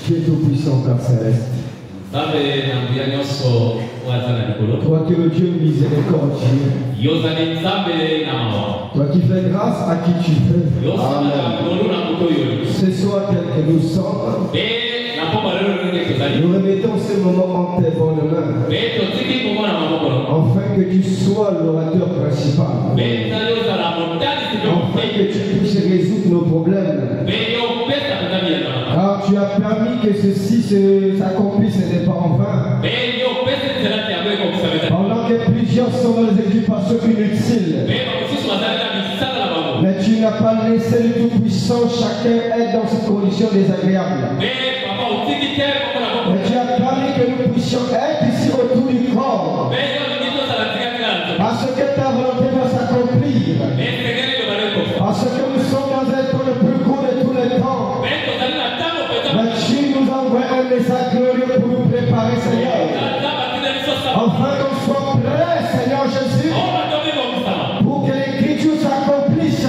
Dieu tout-puissant, Père céleste. Toi qui es le Dieu miséricordieux. Toi qui fais grâce à qui tu veux. Ce soir tel que nous sommes, nous remettons ce moment en tes bonnes mains. Afin que tu sois l'orateur principal. Afin que tu puisses résoudre nos problèmes. Car tu as permis que ceci s'accomplisse, ce n'est pas en vain. Pendant que plusieurs sont dans les occupations inutiles. Mais tu n'as pas laissé le Tout-Puissant chacun être dans cette condition désagréable. Mais tu as permis que nous puissions être ici autour du corps. Parce que ta volonté va s'accomplir. Parce que nous sommes dans un temps le plus court de tous les temps. Mais tu nous envoies un message glorieux pour nous préparer, Seigneur. Afin qu'on soit prêts, Seigneur Jésus. Pour que l'écriture s'accomplisse.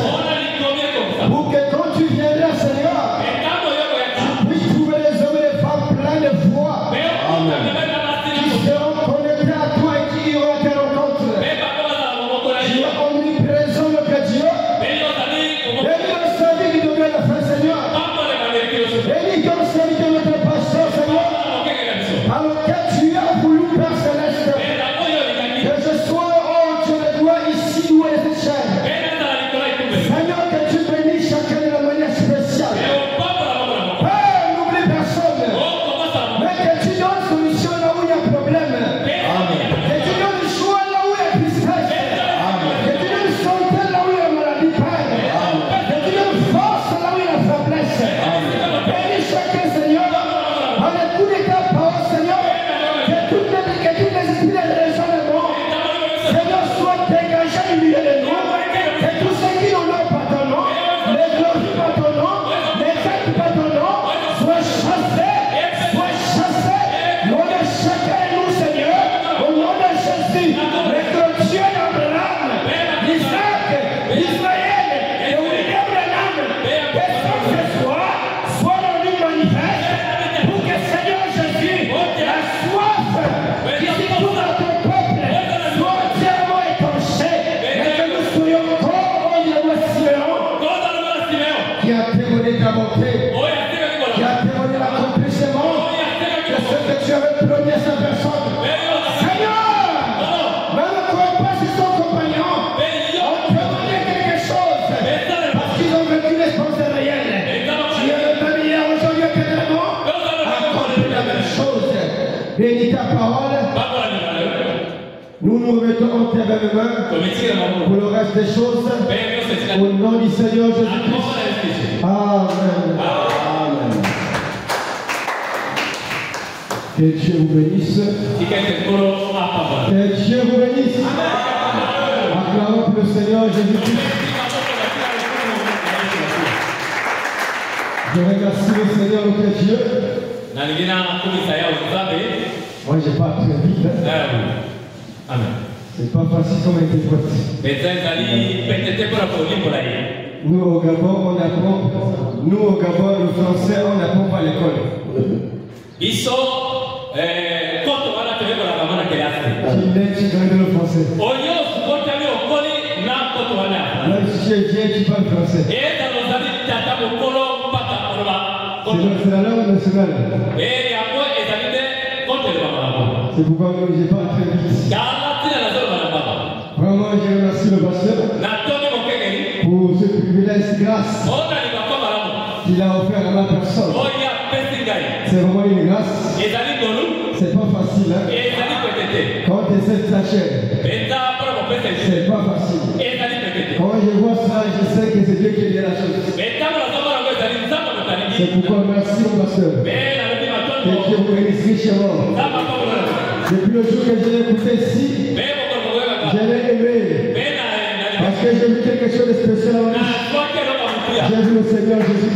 Pour que quand tu viendras, Seigneur, tu puisses trouver les hommes et les femmes pleins de foi. Qui seront connectés à toi et qui iront à tes rencontres. Tu es omniprésent, notre Dieu. Bénis le service qui devient la fin, Seigneur. Bénis ton service de notre pasteur, Seigneur. Par lequel tu as voulu, Père Céleste. Que je sois, oh Dieu, le doigt ici où est cette chaîne. Seigneur, que tu bénisses chacun de la manière spéciale. Père, n'oublie personne. Mais que tu donnes solution là où il y a problème. Que tu donnes joie là où il y a tristesse. Que tu donnes santé là où il y a maladie, Père. Que tu donnes force là où il y a faiblesse. Bénis chacun, Seigneur. En l'écoute de ta parole, Seigneur. Que toutes les esprits de raisonnement, Seigneur, soient dégagés du milieu de nous. Que tous ceux qui n'honorent pas ton nom, les glorifient pas ton nom, les actes pas ton nom, soient chassés. Au nom de chacun de nous, Seigneur. Au nom de Jésus. Le Dieu d'Abraham, d'Isaac, d'Israël et William Branham. Que sans ce soir soit rendu manifeste pour que, Seigneur Jésus, la soif qui se trouve dans ton peuple soit entièrement étanchée et que nous soyons comme le roi Siméon qui a témoigné ta bonté, qui a témoigné l'accomplissement de ce que tu avais promis à sa personne. Seigneur, même quand pas si son compagnon ont témoigné quelque chose parce qu'ils ont vécu l'expérience réelle. Tu es le même hier, aujourd'hui, éternellement. Accomplis la même chose. Bénis ta parole. Nous nous remettons en tes belles mains pour le reste des choses. Au nom du Seigneur Jésus-Christ. Amen. Amen. Que Dieu vous bénisse. Que Dieu vous bénisse. Acclamons pour le Seigneur Jésus-Christ. Je remercie le Seigneur notre Dieu. Moi, je parle très vite. Amen. C'est pas facile comme interprète. Nous au Gabon, on apprend. Nous au Gabon, le français, on n'apprend pas à l'école. Tu connais le français. Même si tu es vieux, tu parles français. C'est la langue nationale. C'est pourquoi je n'ai pas très vite. Vraiment, je remercie le pasteur pour ce privilège grâce qu'il a offert à ma personne. C'est vraiment une grâce. C'est pas facile. Hein? Quand tu essaies de s'acheter, c'est pas facile. Quand je vois ça, je sais que c'est Dieu qui dit la chose. C'est pourquoi merci au pasteur. Que Dieu vous bénisse richement. Depuis le jour que je l'ai écouté ici, je l'ai aimé. Parce que j'ai vu quelque chose de spécial en lui. J'ai vu le Seigneur Jésus.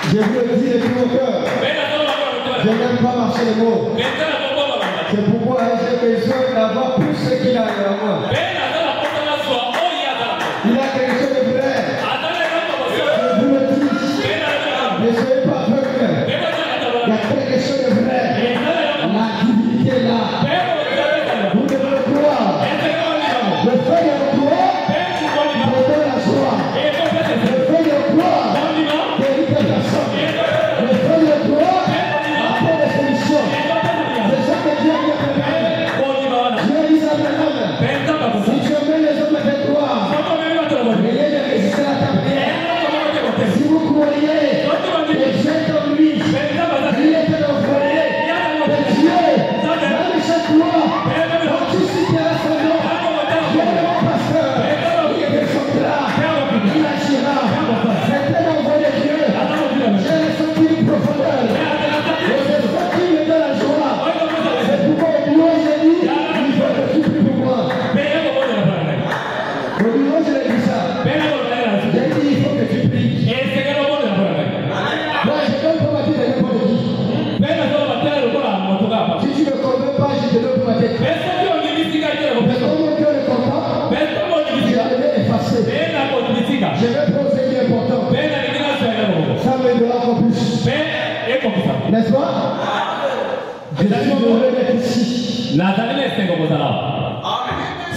Je veux le dire de tout mon cœur. Je n'aime pas marcher les mots. C'est pourquoi j'ai besoin d'avoir plus ce qu'il a en moi. Il a quelque chose de vrai. Je vous le dis. Ne soyez pas aveugles. Il y a quelque chose de vrai. La divinité est là. Vous devez le croire. Le fait de le croire, vous donne la joie. Le fait de le croire, guérit les personnes. Le fait de le croire, apporte des solutions. C'est ça que Dieu a préparé. Dieu dit ça maintenant. Si tu mets les hommes avec toi, rien ne résistera à ta prière. Si vous croyez, les gens comme lui, il était envoyé de Dieu, même chaque fois, quand tu citeras son nom, Dieu est mon pasteur, il descendra, il agira. C'était l'envoi de Dieu. J'ai ressenti une profondeur. Et c'est ça qui me donne la joie. C'est pourquoi au bureau, j'ai dit, il faut que tu pries pour moi. Au bureau, je l'ai dit ça. J'ai dit, il faut que tu pries. Moi, je ne donne pas ma tête à n'importe qui. Si tu ne me convaincs pas, je te donne pas ma tête. Mais comme mon cœur est content, je vais effacer. Je vais prendre ce qui est important. Ça m'aidera encore plus. N'est-ce pas? Je suis heureux d'être ici.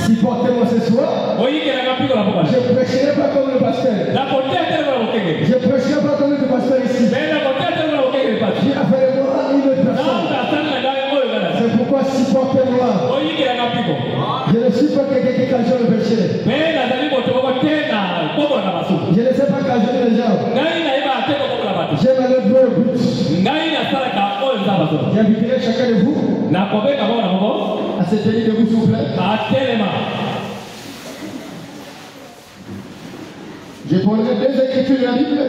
Supportez-moi ce soir. Je ne prêcherai pas comme le pasteur. Je ne prêcherai pas comme le pasteur ici. J'ai affaire de moi à une autre personne. C'est pourquoi supportez-moi. Je ne suis pas quelqu'un qui cajole le péché. Je ne sais pas cajoler les gens. J'aime aller droit au but. J'inviterai chacun de vous à se tenir debout, s'il vous plaît. Je prendrai deux écritures de la Bible.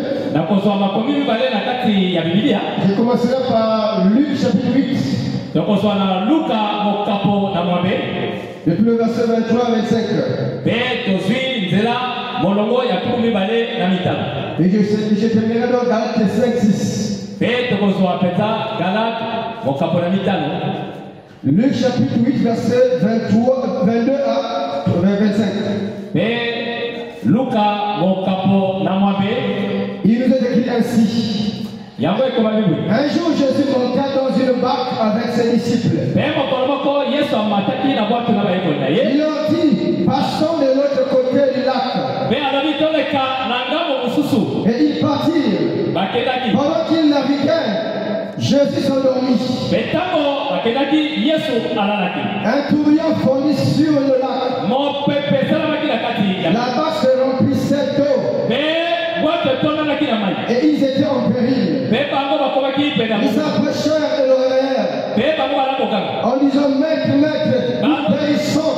Je commencerai par Luc chapitre 8. Depuis le verset 23 à 25. Et je terminerai dans Galates 5-6. Luc chapitre 8, verset 22 à 25. Il nous est écrit ainsi. Un jour, Jésus monta dans une barque avec ses disciples. Il leur dit, passons de l'autre côté du lac. Et ils partirent. Pendant qu'ils naviguaient, Jésus s'endormit. Un tourbillon fondit sur le lac. La barque se remplissait d'eau. Et ils étaient en péril. Ils s'approchèrent et le réveillèrent en disant, Maître, nous périssons.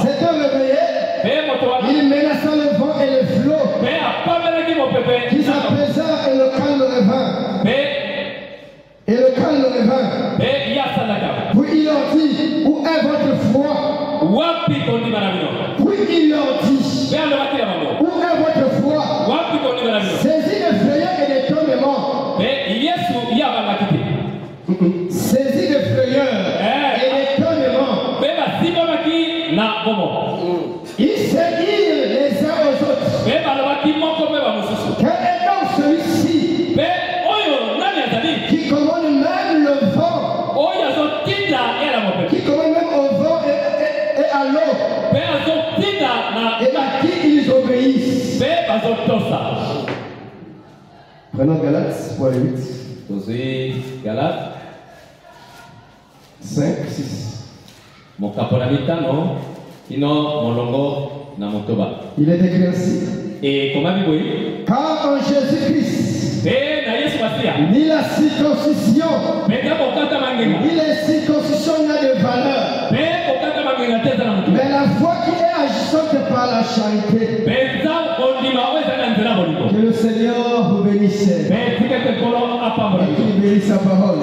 S'étant réveillé, il menaça le vent et le flot qui s'apaisa et le calme revint. Et le calme revint. Puis il leur dit, où est votre foi? Puis il leur dit, où est votre foi? Saisi de frayeur et d'étonnement. Saisi de frayeur et d'étonnement. Ils seguirent les uns aux autres. Quel est donc celui-ci qui commande même le vent, qui commande même au vent et à l'eau, et à qui ils obéissent? Prenons Galates, pour le 8. Galates 5, 6. Il est écrit ainsi. Et comment car en Jésus-Christ, ni la circoncision, ni les circoncisions n'a de valeur, mais la foi qui est agissante par la charité. Que le Seigneur vous bénisse et qu'il bénisse sa parole.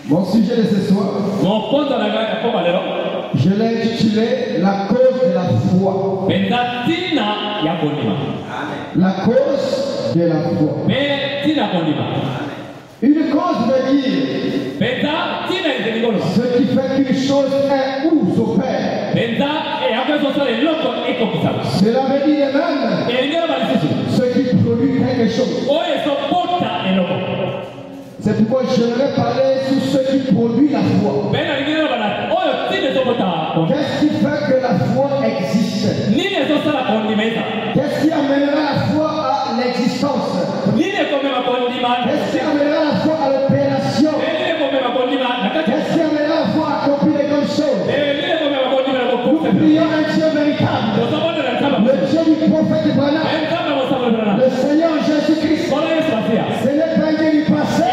Mon sujet de ce soir, je l'ai intitulé La cause de la foi. La cause de la foi. Une cause veut dire ce qui fait qu'une chose est ou s'opère. Cela veut dire même ce qui produit quelque chose. C'est pourquoi je vais parler sur ce qui produit la foi. Qu'est-ce qui fait que la foi existe? Qu'est-ce qui amènera la foi à l'existence? Qu'est-ce qui amènera la foi à l'opération? Qu'est-ce qui amènera la foi à accomplir les grandes choses? Nous prions un Dieu véritable, le Dieu du prophète Branham, le Seigneur Jésus-Christ. Ce n'est pas un Dieu du passé,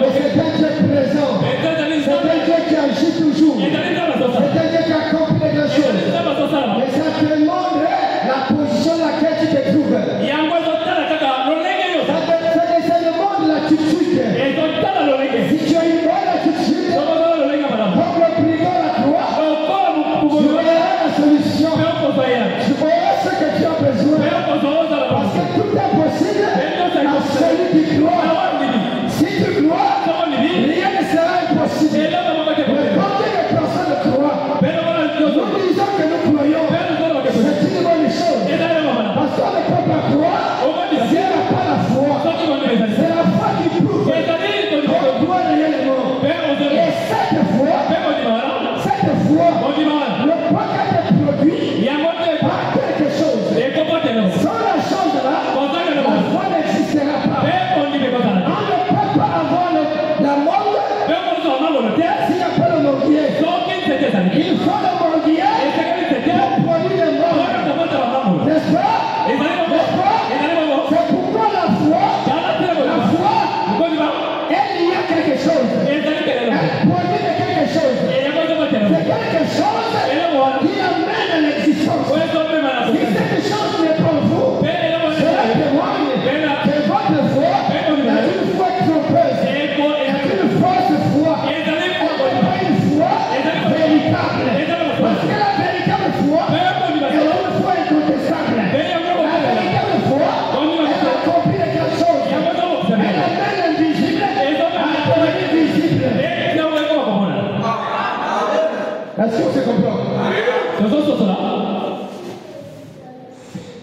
mais c'est un Dieu présent. C'est un Dieu qui agit toujours. C'est un Dieu qui accomplit les grandes choses. Mais ça te demande la position dans laquelle tu te trouves. Ça te demande l'attitude. Si tu as une bonne attitude, comme le brigand à la croix, tu verras la solution. Tu verras ce que tu as besoin. Parce que tout est possible à celui qui croit. Si tu crois, rien ne sera impossible. Mais combien de personnes croient? Nous disons que nous croyons. C'est une bonne chose. Parce qu'on ne peut pas croire si elle n'a pas la foi. C'est la foi qui prouve qu'on croit réellement. Et cette foi, le paquet de produits par quelque chose. Sans la chose-là, la foi n'existera pas. On ne peut pas avoir la monde s'il n'y a pas le mordier. Il faut le mordier pour produire le monde. N'est-ce pas? C'est pourquoi la foi elle y a quelque chose. Elle produit quelque chose. C'est quelque chose qui amène à l'existence. Si cette chose n'est pas vous, cela témoigne que votre foi est une foi trompeuse, est une fausse foi, n'est pas une foi véritable. Parce que la véritable foi est une foi incontestable. La véritable foi, elle accomplit les grandes choses. Elle amène l'invisible à devenir visible. Est-ce qu'on se comprend?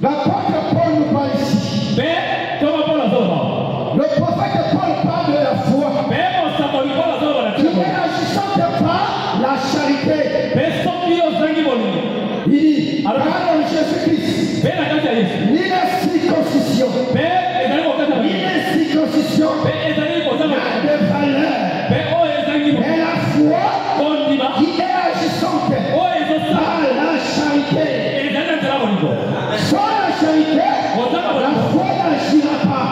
L'apôtre Paul nous parle ici. Le prophète Paul parle de la foi qui est agissante par la charité. Il dit, car en Jésus-Christ, ni la circoncision, ni la circoncision n'a de valeur. Mais la foi qui est agissante par la charité. Sans la charité, la foi n'agira pas.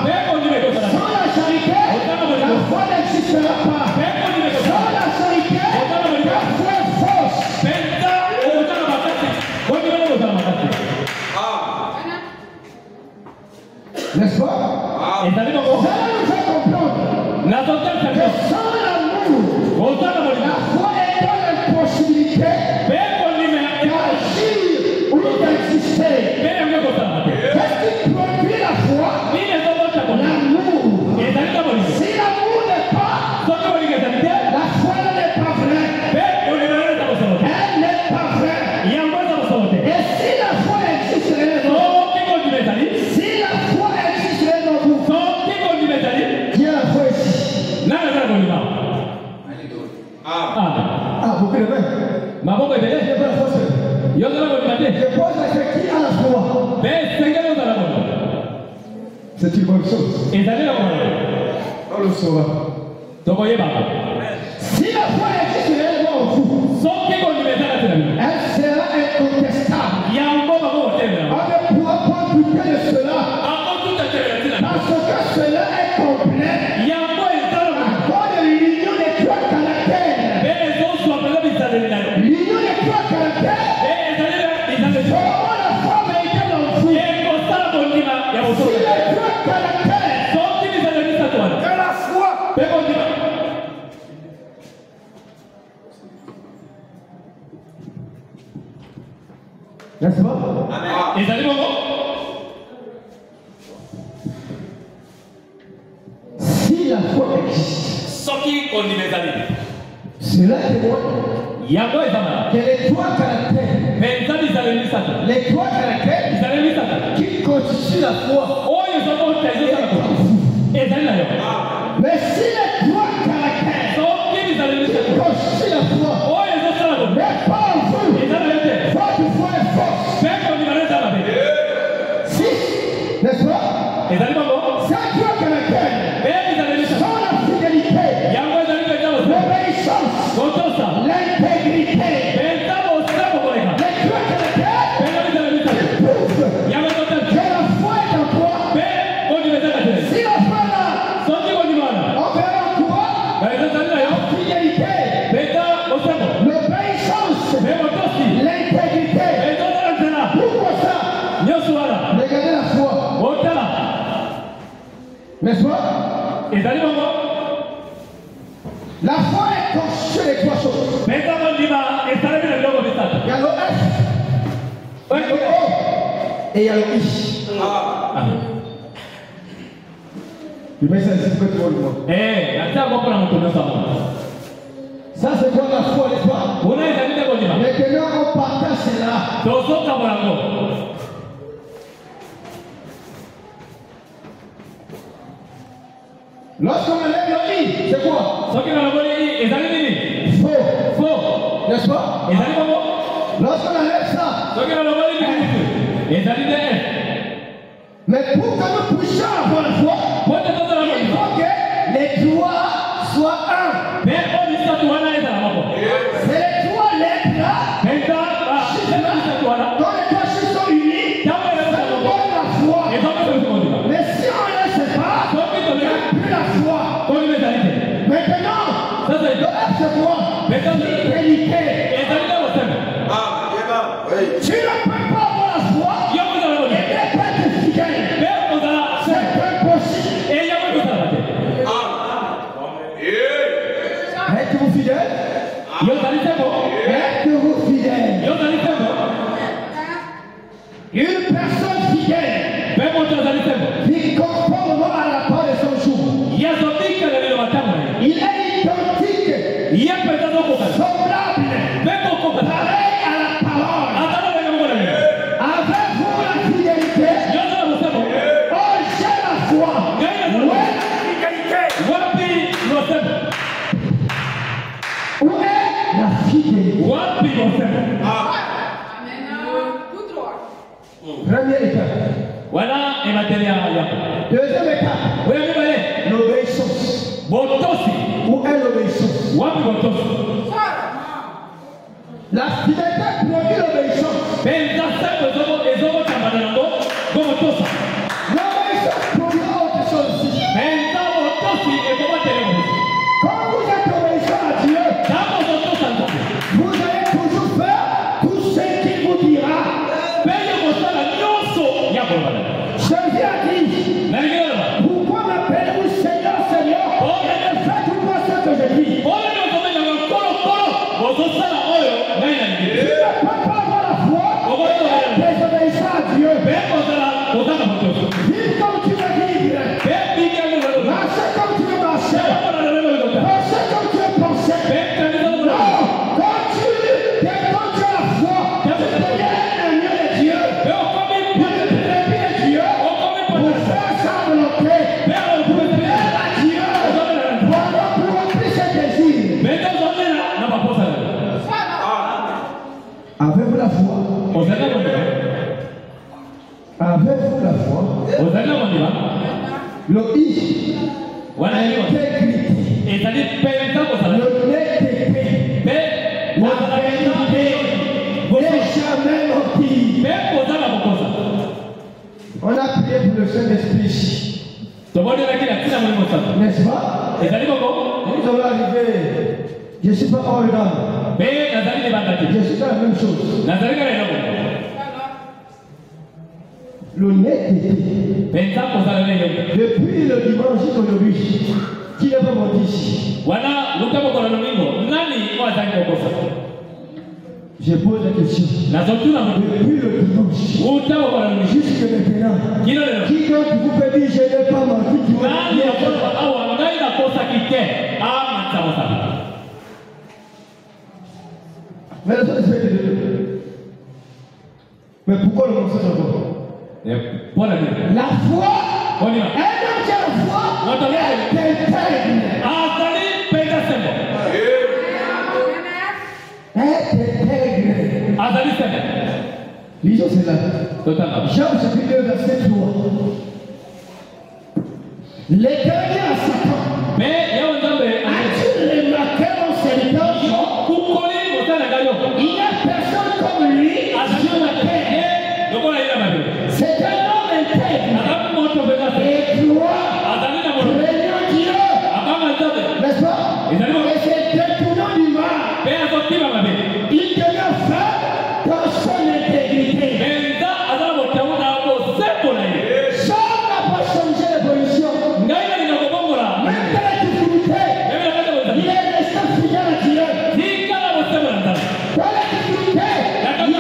Sans la charité, la foi n'existera pas. Sans la charité, la foi est fausse. N'est-ce pas? Ça nous fait comprendre que sans l'amour, la foi est dans l'impossibilité d'agir ou d'exister. Qu'est-ce qui produit la foi? L'amour. Si l'amour n'est pas, la foi n'est pas vraie. Elle n'est pas vraie. Et si la foi existe réellement, si la foi existe réellement, qui est la foi ici? Vous créez? Je pose la question qui a la foi. C'est une bonne chose. Et d'aller là On le saura. Donc, voyez, papa. Si la foi existe réellement en vous, elle sera incontestable. On ne pourra pas douter de cela. Parce que cela est complet. À cause de l'union des trois caractères. L'union des trois caractères. Comment la foi véritable en vous. Si les trois caractères. Que la foi. N'est-ce pas? Amen. Si la foi existe, cela témoigne que les trois caractères, qui constituent la foi, mais si les trois caractères qui constituent la foi n'est pas en vous, votre foi est fausse. Si, n'est-ce pas? Ces trois caractères sont la fidélité, l'obéissance, l'intégrité. Les trois caractères prouvent que la foi est en toi. Si la foi est là, on verra en toi la fidélité, l'obéissance, l'intégrité. Pourquoi ça? Regardez la foi. N'est-ce pas? La foi est constituée de trois choses. Il y a le F, il y a le O et il y a le I. Je mets ça ici pour que tu vois le mot. Ça c'est quoi la foi, n'est-ce pas? Maintenant on partage cela. Lorsqu'on enlève le I, c'est quoi? Faux. N'est-ce pas? Lorsqu'on enlève ça, mais pour que nous puissions avoir la foi, il faut que les trois soient un. C'est les trois lettres là. Quand les trois chiffres sont unis, ça nous donne la foi. Mais si on ne le sait pas, il n'y a plus la foi. Maintenant, le F c'est quoi? Fidélité. Tu ne peux pas avoir la foi et ne pas être fidèle. C'est impossible. Êtes-vous fidèle? Êtes-vous fidèle? Une personne fidèle vit conformément à la parole de son jour. Il est identique, semblable, pareil à la parole. Avez-vous la fidélité? Oh, j'ai la foi. Où est la fidélité? Première étape. Deuxième étape. L'obéissance. Où est l'obéissance? La fidélité produit l'obéissance. L'obéissance produit autre chose aussi. Quand vous êtes obéissant à Dieu, vous allez toujours faire tout ce qu'il vous dira. Jésus a dit, pourquoi m'appelez-vous Seigneur, Seigneur, et ne faites pas ce que je dis? Tu ne peux pas avoir la foi et désobéissant à Dieu. Vive comme tu veux vivre. Marcher comme tu veux marcher. Penser comme tu veux penser. Non, quand tu as la foi, tu deviens un mieux de Dieu. Tu deviens de Dieu pour faire sa volonté. Pour plaire à Dieu. Pour remplir ses désirs. Avez-vous la foi? Avez-vous la foi? L'oblige. L'intégrité. L'honnêteté. La vérité. N'est jamais menti. On a prié pour le Saint-Esprit ici. N'est-ce pas? Nous allons arriver. Je ne suis pas hors d'âme. Je suis dans la même chose. L'honnêteté. Depuis le dimanche aujourd'hui, qui n'a pas menti ici? Je pose la question. Depuis le dimanche jusqu'à maintenant, qui donc vous peut dire je n'ai pas menti? Mais pourquoi le mensonge encore? La foi, un homme qui a la foi, lisons cela. Jean chapitre 2 verset 3. L'Éternel à Satan. As-tu remarqué mon serviteur Job? Il n'y a personne comme lui sur la terre. C'est un homme intègre et droit, craignant Dieu, n'est-ce pas? Et c'est détournant du mal. Il devient faible dans son intégrité. Job n'a pas changé de position. Même dans la difficulté, il est resté fidèle à Dieu. Dans la difficulté, il a gardé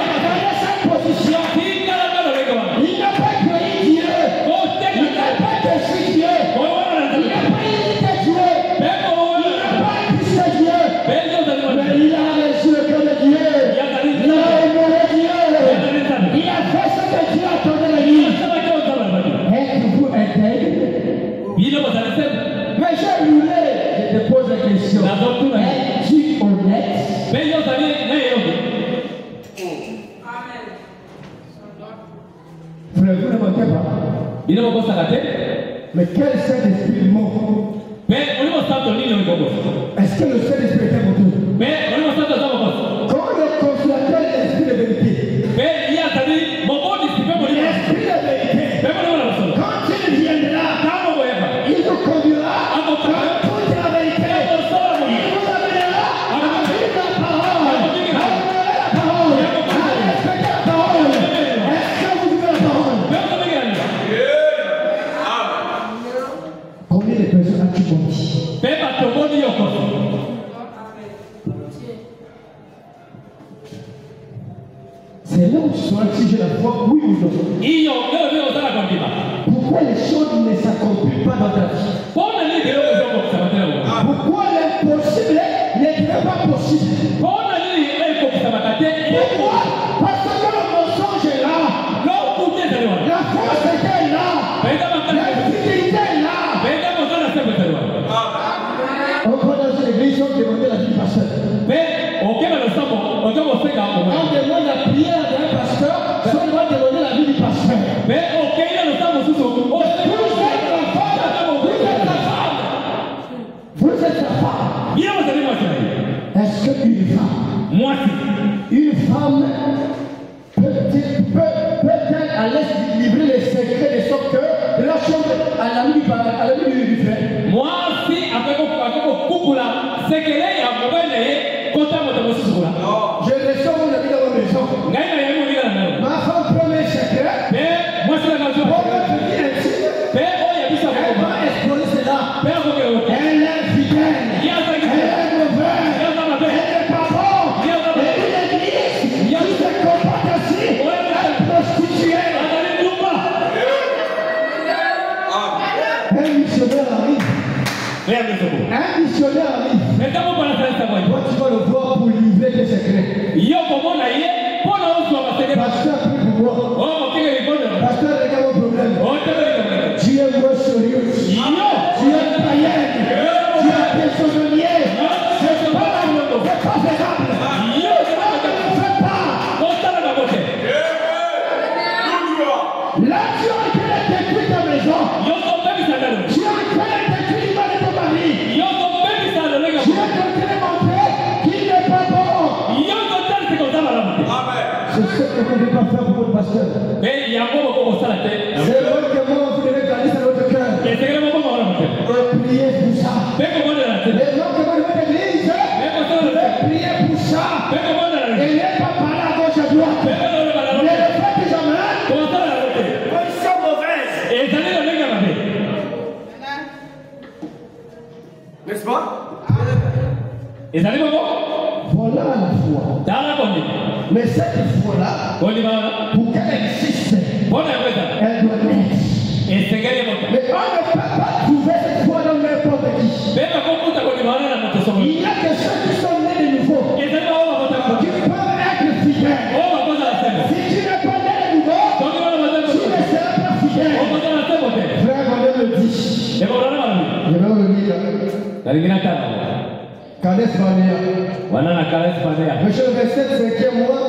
sa position. Il n'a pas trahi Dieu. Il n'a pas déçu Dieu. Il n'a pas imité Dieu. Il n'a pas accusé Dieu. Mais il a reçu le cœur de Dieu. Il a honoré Dieu. Il a fait ce que Dieu attendait de lui. Êtes-vous intègre? Mais j'ai roulé. Je te pose la question. Es-tu honnête? Frère, vous ne mentez pas. Mais quel Saint-Esprit ment? Est-ce que le Saint-Esprit est menteur? Quand le consolateur est l'esprit de vérité, l'esprit de vérité, quand il viendra, il vous conduira à toute la vérité. Il vous amènera à vivre la parole, à honorer la parole, à respecter la parole. Est-ce que vous vivez la parole? Combien de personnes as-tu menti? C'est là où tu sauras si j'ai la foi, oui ou non. Pourquoi les choses ne s'accomplissent pas dans ta vie? Pourquoi l'impossible n'est pas possible? Pourquoi? Parce que le mensonge est là. La force est là. La fidélité est là. Encore dans une église, on demande la vie du pasteur. On demande la prière d'un pasteur, on doit demander la vie du pasteur. Vous êtes la femme. Vous êtes la femme. Est-ce qu'une femme, une femme peut-elle à l'aise livrer les secrets de son cœur de la chambre à la nuit du frère? Je reçois mon ami dans ma maison. Ma femme premier secret. Pour me venir intime. Elle va exploser cela. Elle est fidèle. Elle est mauvaise. Elle n'est pas bonne. Et une église qui se comporte ainsi, elle est prostituée. Un missionnaire arrive. Un missionnaire arrive. Toi, tu vas le voir pour livrer tes secrets. Pasteur, prie pour moi. Pasteur, regarde mon problème. Tu es moins sérieux. Tu es païenne. Tu es prisonnier. C'est pas faisable. Ne fais pas. Là, tu as été détruit ta maison. que vous ne devez pas faire pour votre pasteur. Mais il y a un moment où on s'en la tête. C'est vrai que moi, vous devez garder ça dans votre cœur. Et c'est le moment où on la tête. Et prier pour ça. Mais comment on la tête? Les gens que vous devez l'église, vous devez prier pour ça. Mais comment on la tête? Et n'est pas parler à gauche à droite. Mais comment on la tête? Mais le fait que jamais, Comment ça la tête? ils sont mauvaises. Et ça n'est pas le gars là. N'est-ce pas? Et ça n'est pas bon? Voilà la foi. Dans la bonne. Mais cette foi-là, On y va là. pour qu'elle existe, Bonne après elle doit naître. Et c'est gagné mon temps. Mais on ne peut pas trouver cette foi dans n'importe qui. Mais ma compte à quoi on a monté son. Il y a que ceux qui sont nés de nouveau, Et ça n'est pas on va qui peuvent être fidèles. On va poser la scène. Si tu n'es pas né de nouveau, Donc on va tu ne seras pas fidèle. On va la scène monter. Frère, on le dit. Et bon on va. Je vais le dire. La lingina tano. Kades Bania. Wana na kala Hispania. Monsieur le verset 5e mois,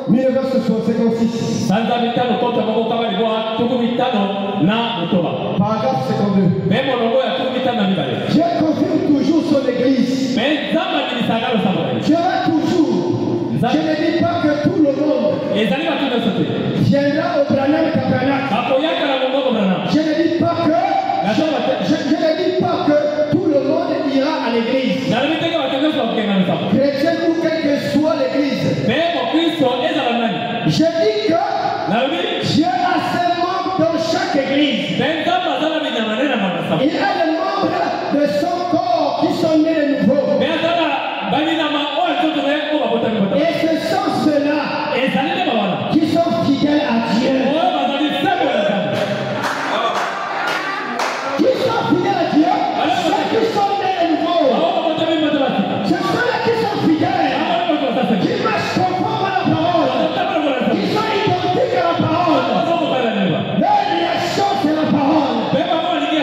1956. Sanza mitano kota mako kama ilikuwa tuku mitano na mtoba. Paragraphe 52. Memo longo ya tuku mitano na mibale. Je confirme toujours son église. Mais zama ni sagalo sama. Je vais toujours. Je ne dis pas que tout le monde Et zali ba tuna sote. viendra au Branham Tabernacle. Hapo yaka na mungu brana. Je ne dis pas que je ne dis pas que tout le monde ira à l'église. Na mimi tega watenda kwa kengana sama. Chrétien ou quelle que soit l'église. Memo Kristo eza la nani. Je dis que Na mimi Dieu a ses membres dans chaque église. benza mazala minyamanena mwana sama. Il a les membres de son corps qui sont nés de nouveau. Mais azala bamina ma o nzoto ne o babota ni bota. Et ce sont ceux-là Et zali ne bawala. qui sont fidèles à Dieu. O bazali sebo ya sama. Qui sont fidèles à Dieu, ceux qui sont nés de nouveau. O babota ni bota basi. Ce sont ceux qui sont fidèles, qui marchent conforme à la parole, qui sont identiques à la parole. Leur réaction, c'est la parole.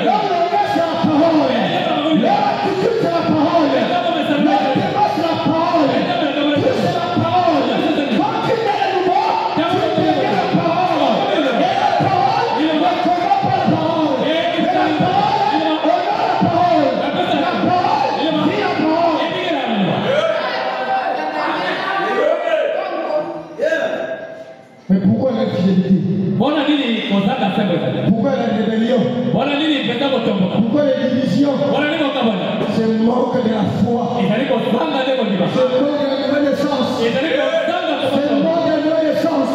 Leur langage, c'est la parole. Leur attitude, c'est la parole. Leur débat, c'est la parole. Tout, c'est la parole. Quand tu es de nouveau, tu deviens la parole. Et la parole ne combat pas la parole. Mais la parole honore la parole. La parole vit la parole. Mais pourquoi l'infidélité? Pourquoi la rébellion? Pourquoi les divisions? C'est le manque de la foi. C'est le manque de la nouvelle naissance. C'est le manque de la nouvelle naissance. Si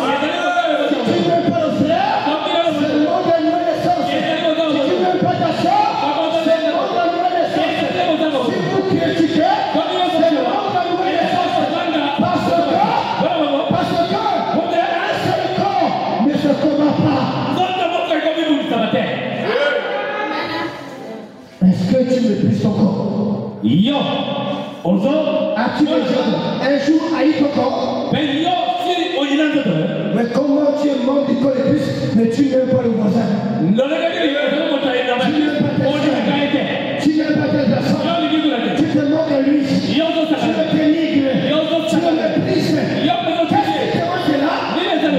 tu n'aimes pas le frère, c'est le manque de la nouvelle naissance. Si tu n'aimes pas ta soeur, c'est le manque de la nouvelle naissance. Si vous critiquez, c'est le manque de la nouvelle naissance. Parce que un seul corps ne se combat pas. Est-ce que tu méprises ton corps? As-tu déjà un jour haï ton corps? Mais comment tu es membre du corps de Christ, mais tu n'aimes pas le voisin? Tu n'aimes pas tes personnes. Tu te moques de lui. Tu le dénigres. Tu le méprises. Qu'est-ce qui te manque là?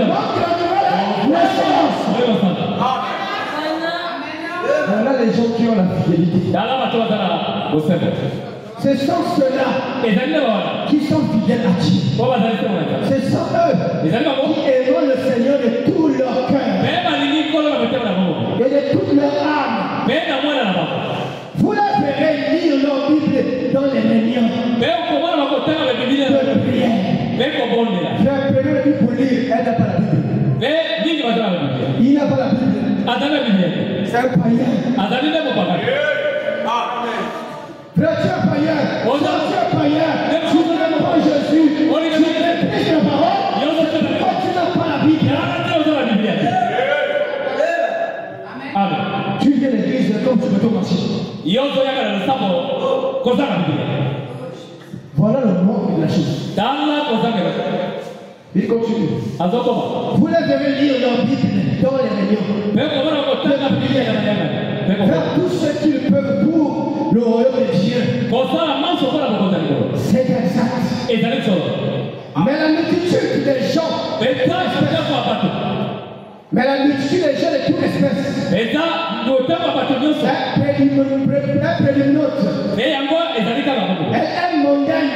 Manque la nouvelle naissance. Voilà les gens qui ont la fidélité. Ce sont ceux-là qui sont fidèles à Dieu. Ce sont eux qui aiment le Seigneur de tout leur cœur et de toute leur âme. Vous la verrez lire leur Bible dans les réunions de prière. J'ai appelé le Bible pour lire, elle n'a pas la Bible. Il n'a pas la Bible. C'est un païen. Frère, tu es païen. Tu es païen. Tu n'aimes pas Jésus. Tu méprisses la parole. Quand tu n'as pas la Bible. Tu viens à l'église comme tu veux ton marché. Voilà le manque de la chose. Il continue. Vous les verrez lire leur Bible dans les réunions. Faire tout ce qu'ils peuvent pour le royaume de Dieu. C'est exact. Mais la multitude des gens, mais la multitude des gens de toute espèce, est prédominante. Elle est mondaine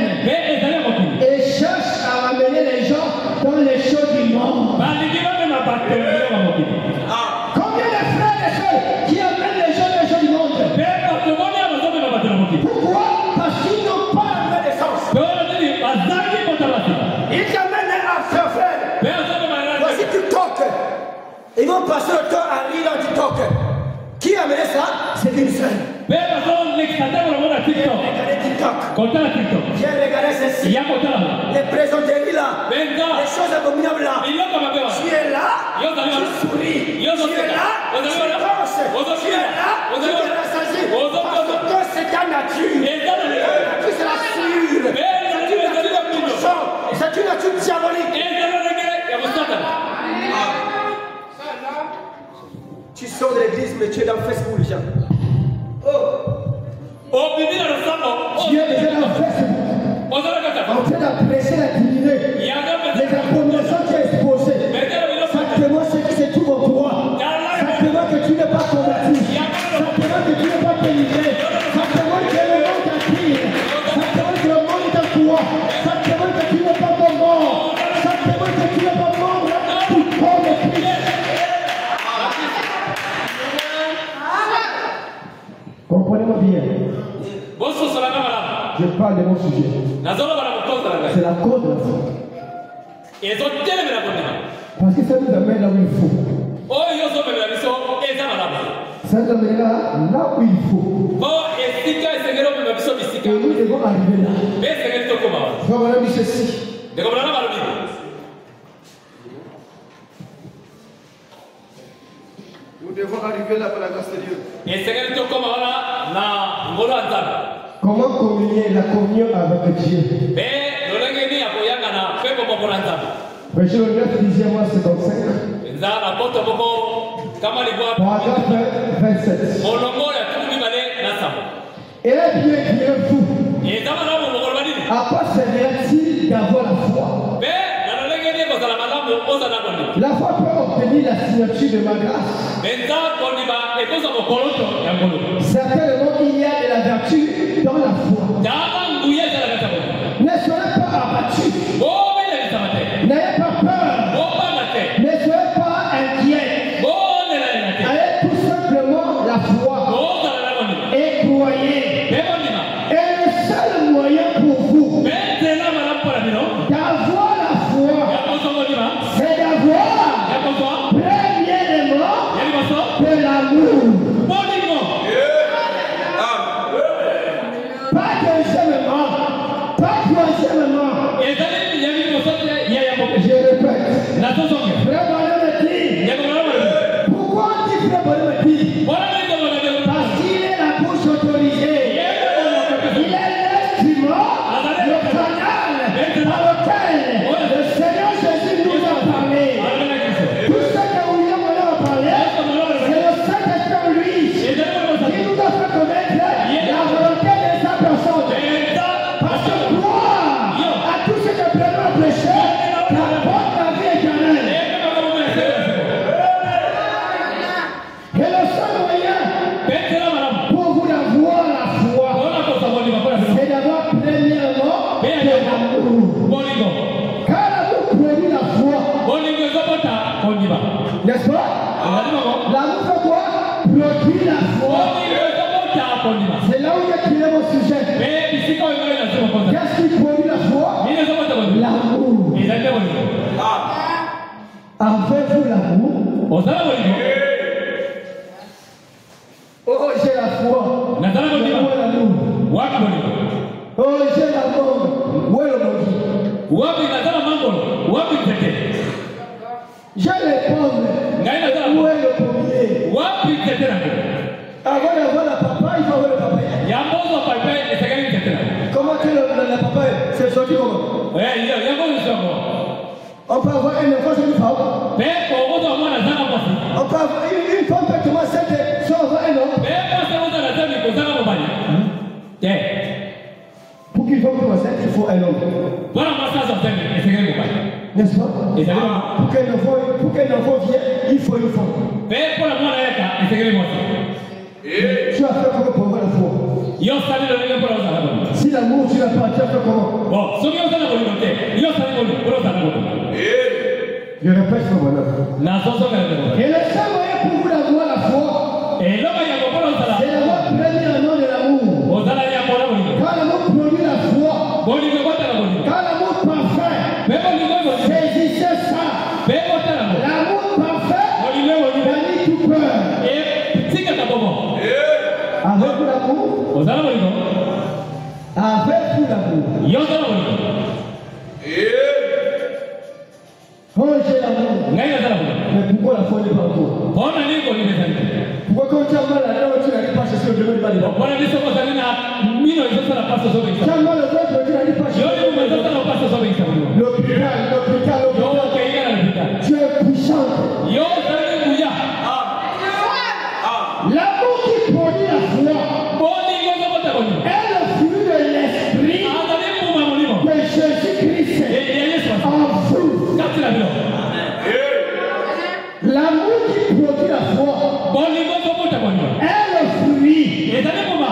et cherche à ramener les gens dans les choses du monde. TikTok. Ils vont passer le temps à rire dans TikTok. Qui a amené ça? C'est une seule. J'ai regardé TikTok. J'ai regardé ceci. Les plaisanteries là. Les choses abominables là. Tu es là, tu souris. Tu es là, tu danses. Tu es là, tu te rassasies. Parce que c'est ta nature. La nature c'est la sûre. C'est une nature diabolique. Tu sors de l'église, mais tu es dans Facebook, les gens. Tu es déjà dans Facebook. En train d'apprêcher la divinité. Les abominations que tu as exposées. Simplement, c'est tout pour toi. Simplement que tu n'es pas converti. Simplement que tu n'es pas délivré. Simplement que le monde t'attire. Simplement que le monde est à toi. Simplement que tu n'es pas ton mort. Simplement que tu n'es pas mort. Tout corps de Christ. Comprenez-moi bien. Je parle de mon sujet. C'est la cause de la foi. Parce que ça nous amène là où il faut. Ça nous amène là où il faut. Et nous devons arriver là. Je vais vous dire ceci. Nous devons arriver là par la grâce de Dieu. Comment communier la communion avec Dieu? Verset 9, 10e mois 55. Paragraphe 27. Et bien vous. À quoi servira-t-il d'avoir la foi? La foi peut obtenir la signature de ma grâce. Certainement, il y a de la vertu dans la foi. Ne soyez pas abattus. N'ayez pas peur. Ne soyez pas inquiets. Ayez tout simplement la foi. Et croyez. Et le seul moyen pour vous d'avoir la foi, c'est d'avoir premièrement de l'amour. Pas deuxièmement, pas troisièmement. Je répète. Frère Bonhomme me dit. Pourquoi on dit Frère Bonhomme me dit? Parce qu'il est la bouche autorisée. Il est l'instrument, le canal par lequel le Seigneur Jésus nous a parlé. Tout ce que William a parlé, c'est le Saint-Esprit en lui qui nous a fait connaître la volonté de sa personne. Parce que croire à tout ce que Dieu a prêché, t'apporte la vie éternelle. Et le seul moyen pour vous d'avoir la foi, c'est d'avoir premièrement de l'amour. Car l'amour produit la foi. N'est-ce pas? L'amour fait quoi? Produit la foi. C'est là où il y a tiré mon sujet. Qu'est-ce qui produit la foi? L'amour. Avez-vous l'amour? Oh, j'ai la foi. Où est l'amour? Oh, j'ai l'amour. Où est le maudit? J'ai les pommes. Où est le pommier? Avant d'avoir la papaye, il faut avoir le papaye. Comment tu la papaye? C'est sorti comment? On peut avoir un enfant, c'est une femme. On peut avoir une femme peut commencer sans avoir un homme. Pour qu'il faut commencer, il faut un homme. N'est-ce pas? Pour qu'un enfant vienne, il faut une femme. Tu as fait comment pour avoir la foi? Si l'amour, tu l'as pas, tu as fait comment? Je répète ce moment-là. Et le seul moyen pour vous d'avoir la foi, c'est d'avoir premièrement de l'amour. Quand l'amour produit la foi, quand l'amour parfait, saisissez ça. La Ozala bolingo. Avec tout l'amour. Yozala bolingo. Oh, j'ai l'amour. Ngaïna zala bolingo. Mais pourquoi la foi n'est pas encore? On a dit qu'on est des amis. Pourquoi quand tu as mal à l'heure, tu n'arrives pas à chercher le domaine de la On a dit qu'on s'allait à mino et ça la passe au tu as mal au ventre, tu n'arrives pas à chercher le domaine de l'hôpital. Tu es puissant. L'amour qui produit la foi est le fruit de l'esprit de Jésus-Christ en vous. L'amour qui produit la foi est le fruit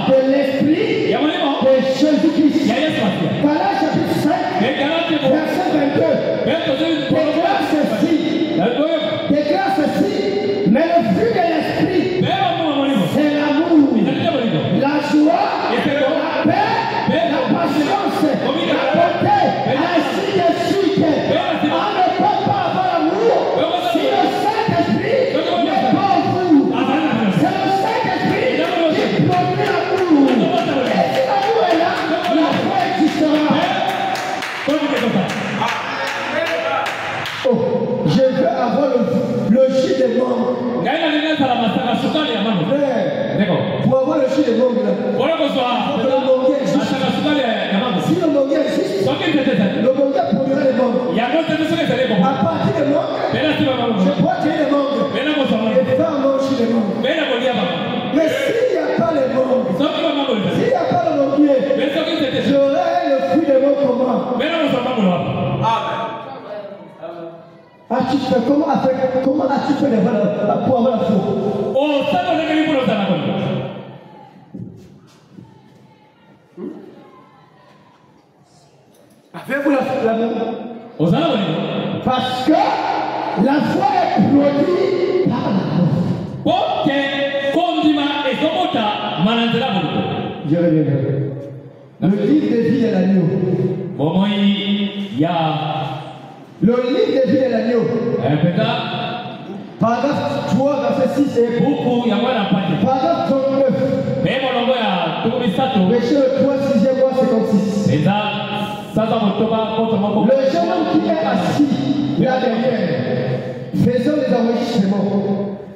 de l'esprit de Jésus-Christ. Galates chapitre 5, verset 22. Déclare ceci, mais le fruit de l'esprit, c'est l'amour, la joie, la paix, la patience, la bonté, ainsi de suite. On ne peut pas avoir l'amour si le Saint-Esprit n'est pas en vous. C'est le Saint-Esprit qui produit l'amour. Et si l'amour est là, la foi existera. Oh, je veux avoir le jus des membres. Pour avoir le jus des membres, si le monguet existe, le monguet produira les membres. À partir des membres, je crois qu'il y a des membres. Les femmes mangent les membres. Mais s'il n'y a pas les membres, s'il n'y a pas le monguet, j'aurai le fruit des membres comment? As-tu fait, comment as-tu fait pour avoir la foi? Avez-vous l'amour? Parce que la foi est produite par l'amour. Je reviens. Le livre de vie est l'agneau. Le livre de vie est l'agneau. Paragraphe 3, verset 6 et paragraphe 39. Verset 3, 6e mois 56. Le jeune homme qui est assis là derrière, faisant les enregistrements.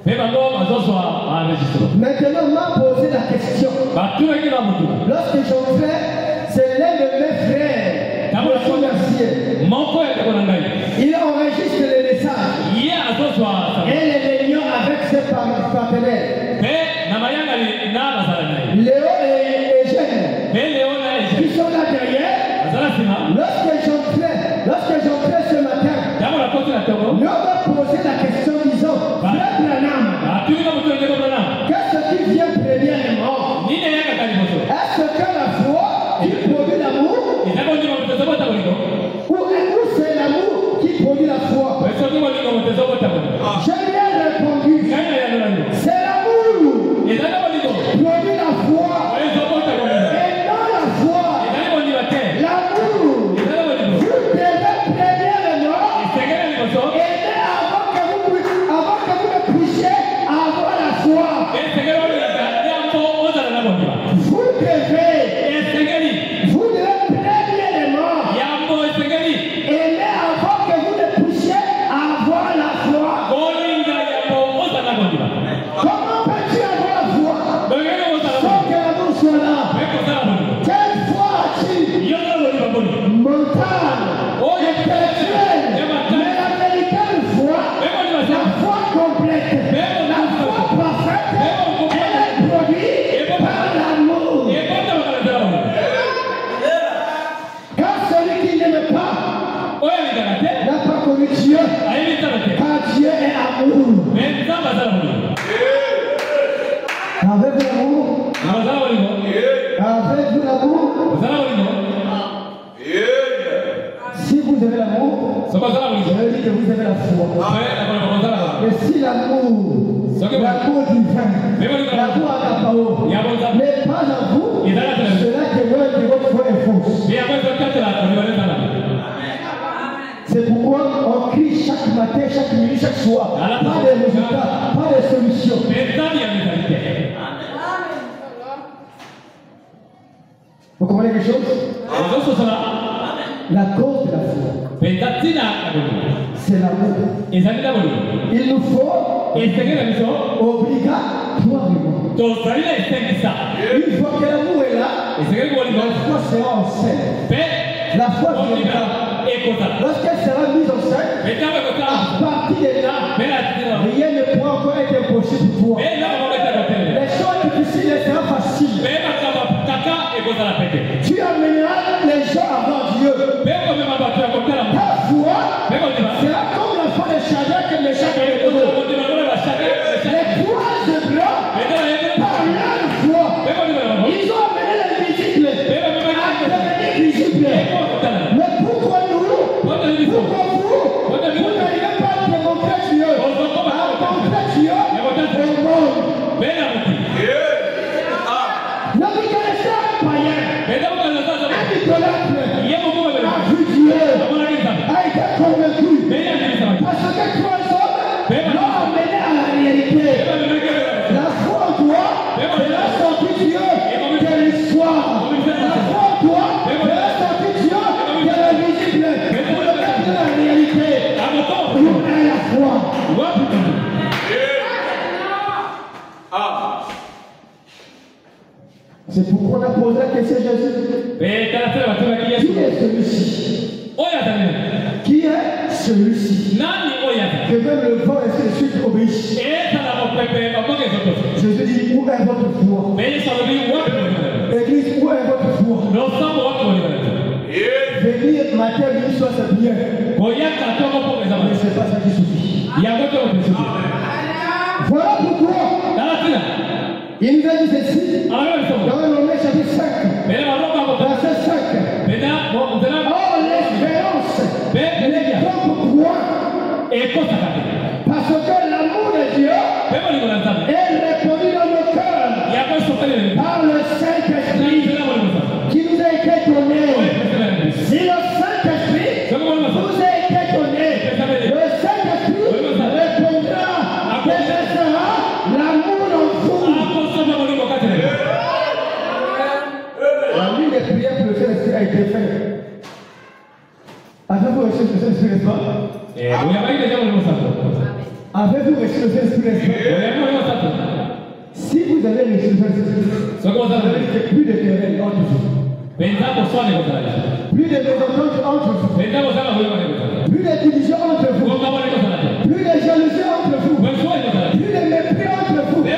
Maintenant, m'a posé la question. Lorsque j'entrais, c'est l'un de mes frères. Il enregistre les messages et les réunions avec ses partenaires. Léo et Eugène, qui sont là derrière. Lorsque j'entrais ce matin, nous m'a posé la question disant, Frère Branham, qu'est-ce qui vient premièrement? Est-ce que la foi qui produit l'amour? Ou c'est l'amour qui produit la foi? Je lui ai répondu, c'est l'amour qui produit la foi et non la foi. L'amour, vous devez premièrement aider avant que vous ne puissiez avoir la foi. Vous devez premièrement aimer avant que vous ne puissiez avoir la foi. Comment peux-tu avoir la foi sans que l'amour soit là? Quelle foi as-tu? Mentale, intellectuelle, mais la véritable foi, la foi complète, la foi parfaite, elle est produite par l'amour. Car celui qui n'aime pas n'a pas connu Dieu, car Dieu est amour. Avez-vous l'amour? Avez-vous l'amour? Si vous avez l'amour, je veux dire que vous avez la foi. Et si l'amour divin, l'amour agapao, n'est pas en vous, c'est là que votre foi est fausse. C'est pourquoi on crie chaque matin, chaque minute, chaque soir. Pas de résultats, pas de solutions. Vous comprenez quelque chose? La cause de la foi, c'est l'amour. Il nous faut obligatoirement. Une fois que l'amour est là, la foi sera en scène. La foi viendra. Lorsqu'elle sera mise en scène, à partir de là, rien ne pourra encore être impossible pour toi. Les choses difficiles seront faciles. Tu amèneras les gens avant Dieu. Ta foi sera comme la foi de Shadrach et Meshach et Abednego. Les trois Hébreux, par leur foi, ils ont amené l'invisible à devenir visible. Mais pourquoi nous? Pourquoi vous? Vous n'arrivez pas à démontrer Dieu, à montrer Dieu au monde. Ne vous connaissez un païen, un idolâtre, a vu Dieu, a été convaincu. Parce que trois hommes l'ont amené à la réalité. La foi en toi, elle a sorti Dieu de l'histoire. La foi en toi, elle a sorti Dieu de l'invisible. Pour le mettre de la réalité, pour la foi. C'est pourquoi on a posé la question à Jésus. Qui est celui-ci? Qui est celui-ci? Que même le vent et ses suites obéissent. Jésus dit, où est votre foi? Église, où est votre foi? Venir matin, midi, soir, c'est bien. Mais c'est pas ça qui suffit. Voilà pourquoi il nous a dit ceci dans Romains chapitre 5, verset 5. Oh, l'espérance ne trompe point. Parce que l'amour de Dieu est répandu dans nos cœurs par le Saint-Esprit qui nous a été donné. Si le Saint-Esprit nous a été donné, le Saint-Esprit répondra, déversera l'amour en vous. La ligne de prière pour le Saint-Esprit a été faite. Avez-vous reçu le Saint-Esprit, n'est-ce pas? Avez-vous reçu le Saint-Esprit, n'est-ce pas? Si vous avez reçu le Saint-Esprit, vous avez plus de querelles entre vous. Plus de mésententes entre vous. Plus de divisions entre vous. Plus de jalousie entre vous. Plus de mépris entre vous. Plus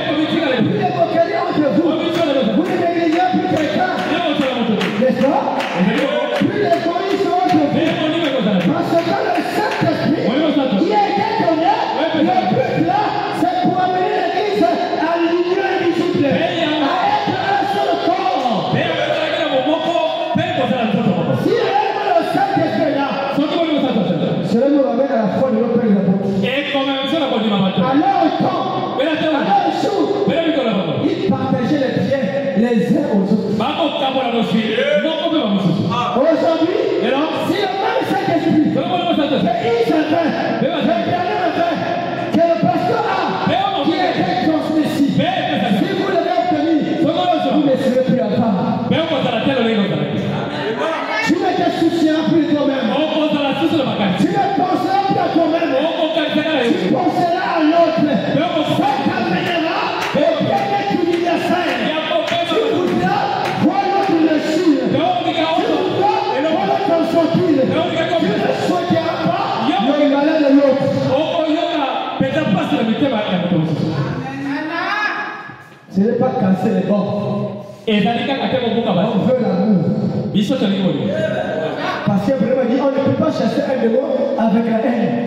de moquerie entre vous. Vous ne négligez plus quelqu'un. N'est-ce pas? Plus d'égoïsme entre vous. Parce que le Saint-Esprit qui a été donné, le but là, c'est pour amener l'Église à l'union invisible. À être un seul corps. Si réellement le Saint-Esprit est là, cela nous ramène à la foi de nos pères et apôtres. À leur temps, à leur jour, ils partageaient les biens les uns aux autres. Aujourd'hui, si le même Saint-Esprit fait une certaine, le dernier fait que le pasteur a, qui était transmis ici, si vous l'avez obtenu, vous ne serez plus à part. Tu ne te soucieras plus de toi-même. Tu ne penseras plus à toi-même. Tu penseras à l'autre. Ça t'amènera au bien-être universel. Tu voudras voir l'autre réussir. Tu voudras voir l'autre en sortir. Tu ne souhaiteras pas le malheur de l'autre. Ce n'est pas casser les bords. On veut l'amour. Parce que vraiment dit, on ne peut pas chasser un démon avec la haine.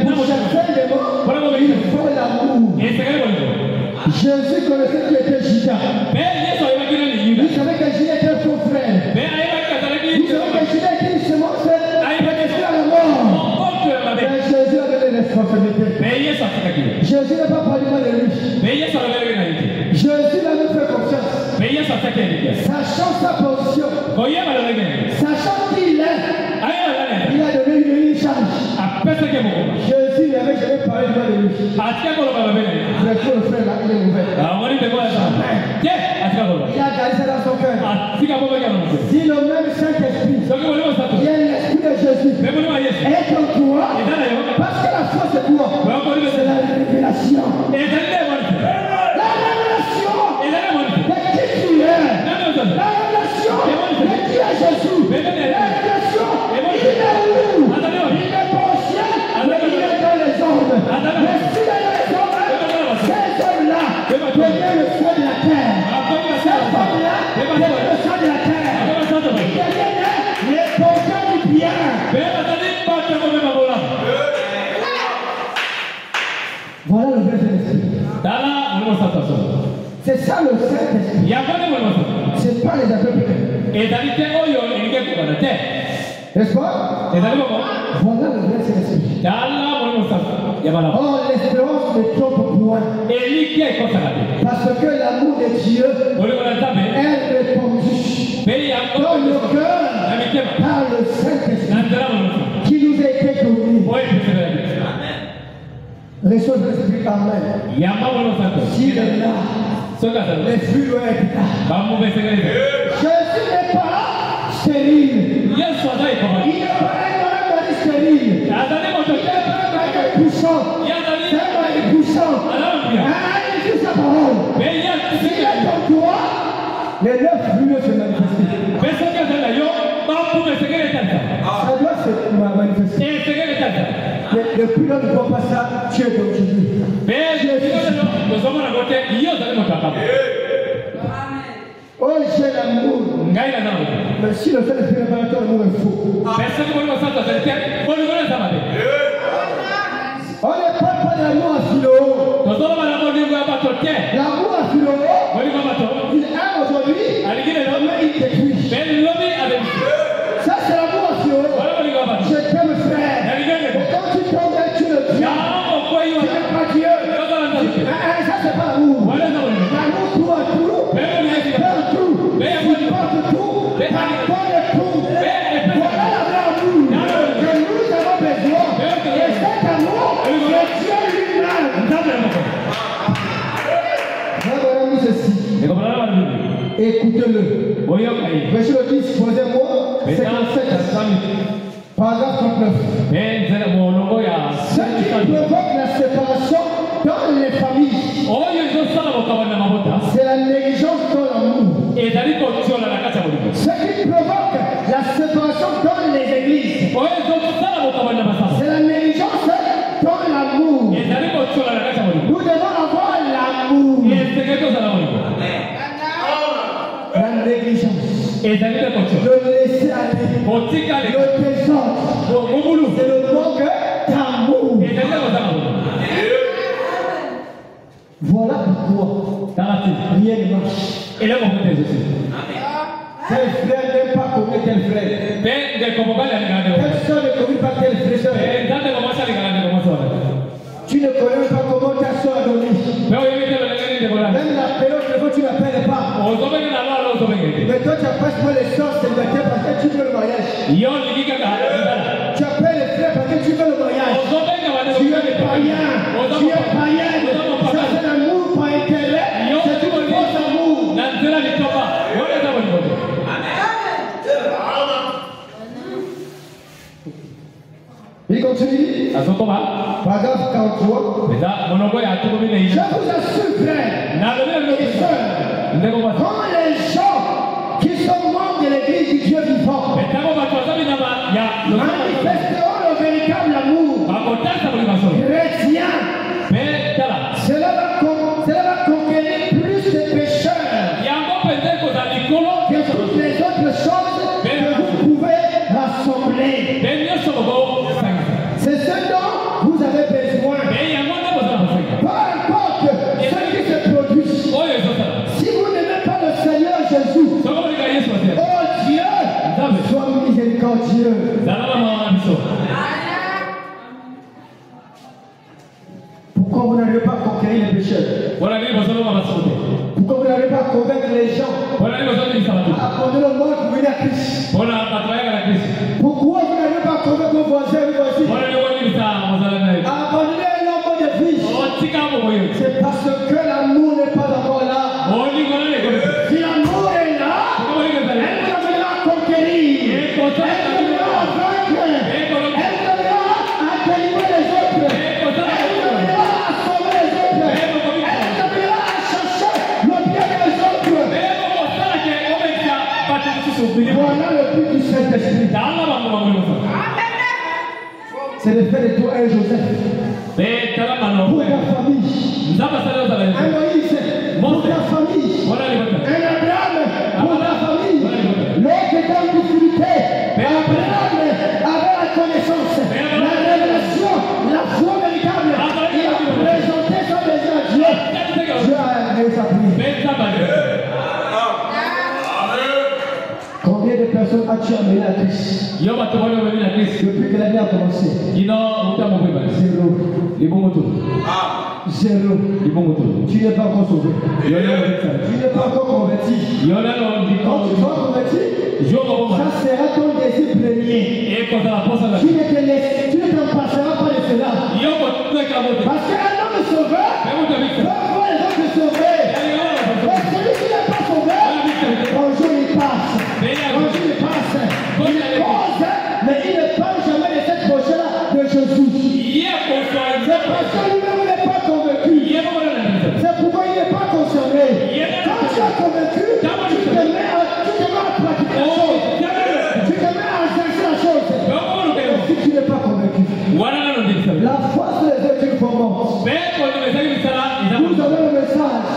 Pour chasser un démon, il faut l'amour. Jésus connaissait qui était Judas. Il savait que Judas était son frère. Il savait que Judas était une semence qui était à la mort. Mais Jésus a donné responsabilité. Jésus n'a pas parlé mal de lui. Jésus l'avait fait confiance. Sachant sa position, sachant qui il est, il a donné une charge. Jésus lui avait jamais je vais parler de lui. Atika kolo baba bene. Le frère là, il est mauvais. Amoni de quoi ça? Tiens, atika kolo. Il a gardé ça dans son cœur. Atika bobo kano. Si le même Saint-Esprit, Soko wale wasato. il y a l'Esprit de Jésus, Mais bon wa Yesu. est en toi, Edana yo. parce que la foi c'est quoi? Wa ko ni C'est la révélation. Edana mo. La révélation Edana mo. de qui tu es. Nana yo. La révélation de qui est Jésus. La révélation, il est où? Il est pas au ciel, mais il est dans les hommes. Mais s'il est dans les hommes, ces hommes-là deviennent le feu de la terre. Ces hommes-là deviennent le feu de la terre. Ils deviennent les porteurs du bien. Voilà le vrai Saint-Esprit. C'est ça le Saint-Esprit. C'est pas les affaires pétées. N'est-ce pas? Voilà le vrai Saint-Esprit. Oh, l'espérance ne trompe point. Parce que l'amour de Dieu est répandu dans le cœur par le Saint-Esprit qui nous a été donné. Reçois l'Esprit, amen. S'il est là, les fruits doivent être là. Jésus n'est pas stérile. Il n'est pas un mari stérile. Il n'est pas un mari puissant. C'est un mari puissant. Il dit sa parole. S'il est en toi, les 9 fruits se manifestent. Ça doit se manifester. Le plus long ne voit pas ça, tu es comme Jésus. Oh, j'ai l'amour. Mais si le Saint-Esprit n'est pas là, l'amour est faux. On ne parle pas de l'amour à philo. L'amour à philo, il aime aujourd'hui, mais il détruit. Ça, c'est l'amour à philo. Je t'aime, frère. Et quand tu tombes, tu le dis. Tu n'aimes pas Dieu. Ça, c'est pas l'amour. L'amour tout à tout. Il perd tout. Il porte tout. Il pardonne tout. Voilà la vraie amour que nous avons besoin. Et cet amour, c'est Dieu lui-même. Regardez ceci. Écoutez-le. Verset 10, posez-moi. 57. Paragraphe 39. Ce qui provoque la séparation dans les familles, c'est la négligence dans l'amour. Ce qui provoque la séparation dans les églises, c'est la négligence dans l'amour. Nous devons avoir l'amour. La négligence. Le laisser aller. Le désordre. C'est le manque d'amour. Voilà pourquoi rien ne marche. Tel frère n'aime pas connaître tel frère. Personne ne connaît pas tel frère. Tu ne connais pas comment ta soeur a donné. Même la période, tu ne l'appelles pas. Mais toi, tu appelles pour les soeurs célibataires parce que tu veux le mariage. Tu appelles les frères parce que tu veux le mariage. Tu es païen. Tu es païenne. Ça, c'est l'amour par intérêt. C'est une fausse amour. Il continue. Paragraphe 43. Je vous assure, frère et sœurs, quand les gens qui sont membres de l'église du Dieu vivant manifesteront le véritable amour chrétien, cela va conquérir plus de pécheurs que toutes les autres choses que vous pouvez rassembler. C'est ce dont vous avez besoin. Peu importe ce qui se produit. Si vous n'aimez pas le Seigneur Jésus, oh Dieu, sois miséricordieux. Pourquoi vous n'arrivez pas à conquérir les pécheurs? Pourquoi vous n'arrivez pas à convaincre les gens à abandonner le monde pour venir à Christ? Pourquoi vous n'arrivez pas à convaincre vos voisins et vos voisines abandonner un homme de vie, c'est parce que l'amour n'est pas encore là. Si l'amour est là, elle vous amènera à conquérir, elle vous amènera à vaincre, elle vous amènera à délivrer les autres, elle vous amènera à sauver les autres, elle vous amènera à chercher le bien des autres. Voilà le but du Saint-Esprit. C'est de faire de toi un Joseph pour ta famille, un Moïse pour ta famille, un Abraham pour ta famille. L'autre est en difficulté, Abraham avait la connaissance, la révélation, la foi véritable. Il a présenté son désir à Dieu. Dieu a aimé sa prière. Combien de personnes as-tu amené à Christ depuis que l'année a commencé? Zéro. Tu n'es pas encore sauvé. Tu n'es pas encore converti. Quand tu seras converti, ça sera ton désir premier. Tu ne t'en passeras pas de cela. Parce qu'un homme sauvé peut voir les autres sauvés. Mais celui qui n'est pas sauvé, bonjour il passe. Bonjour il passe. Il cause, mais il ne parle jamais de cette prochaine de Jésus. C'est parce que lui-même n'est pas convaincu. C'est pourquoi il n'est pas concerné. Quand tu es convaincu, tu te mets à pratiquer la chose. Tu te mets à exercer la chose. Et si tu n'es pas convaincu, la foi c'est les œuvres qu'il commence. Vous avez le message.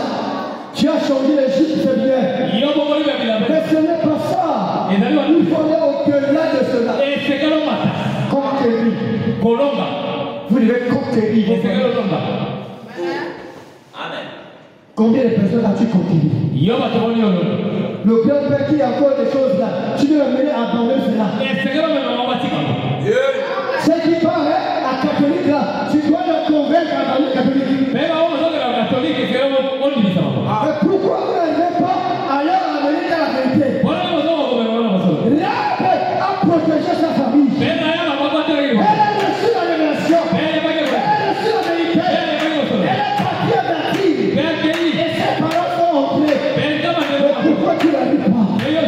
Tu as changé l'Égypte, c'est bien. Mais ce n'est pas ça. Il faut aller au-delà de cela. Conquérir. Vous devez conquérir. Amen. Combien de personnes as-tu conquéri? Le grand-père qui a encore des choses là, tu dois l'amener à abandonner cela. Ce qui paraît à catholique là, tu dois le convaincre à devenir catholique. Mais pourquoi vous n'arrivez pas à leur amener dans la vérité? L'âme a protégé sa famille. Elle a reçu la révélation. Elle a reçu la vérité. Elle est partie avertie. Et ses paroles sont entrées. Mais pourquoi tu ne la lis pas? Il n'y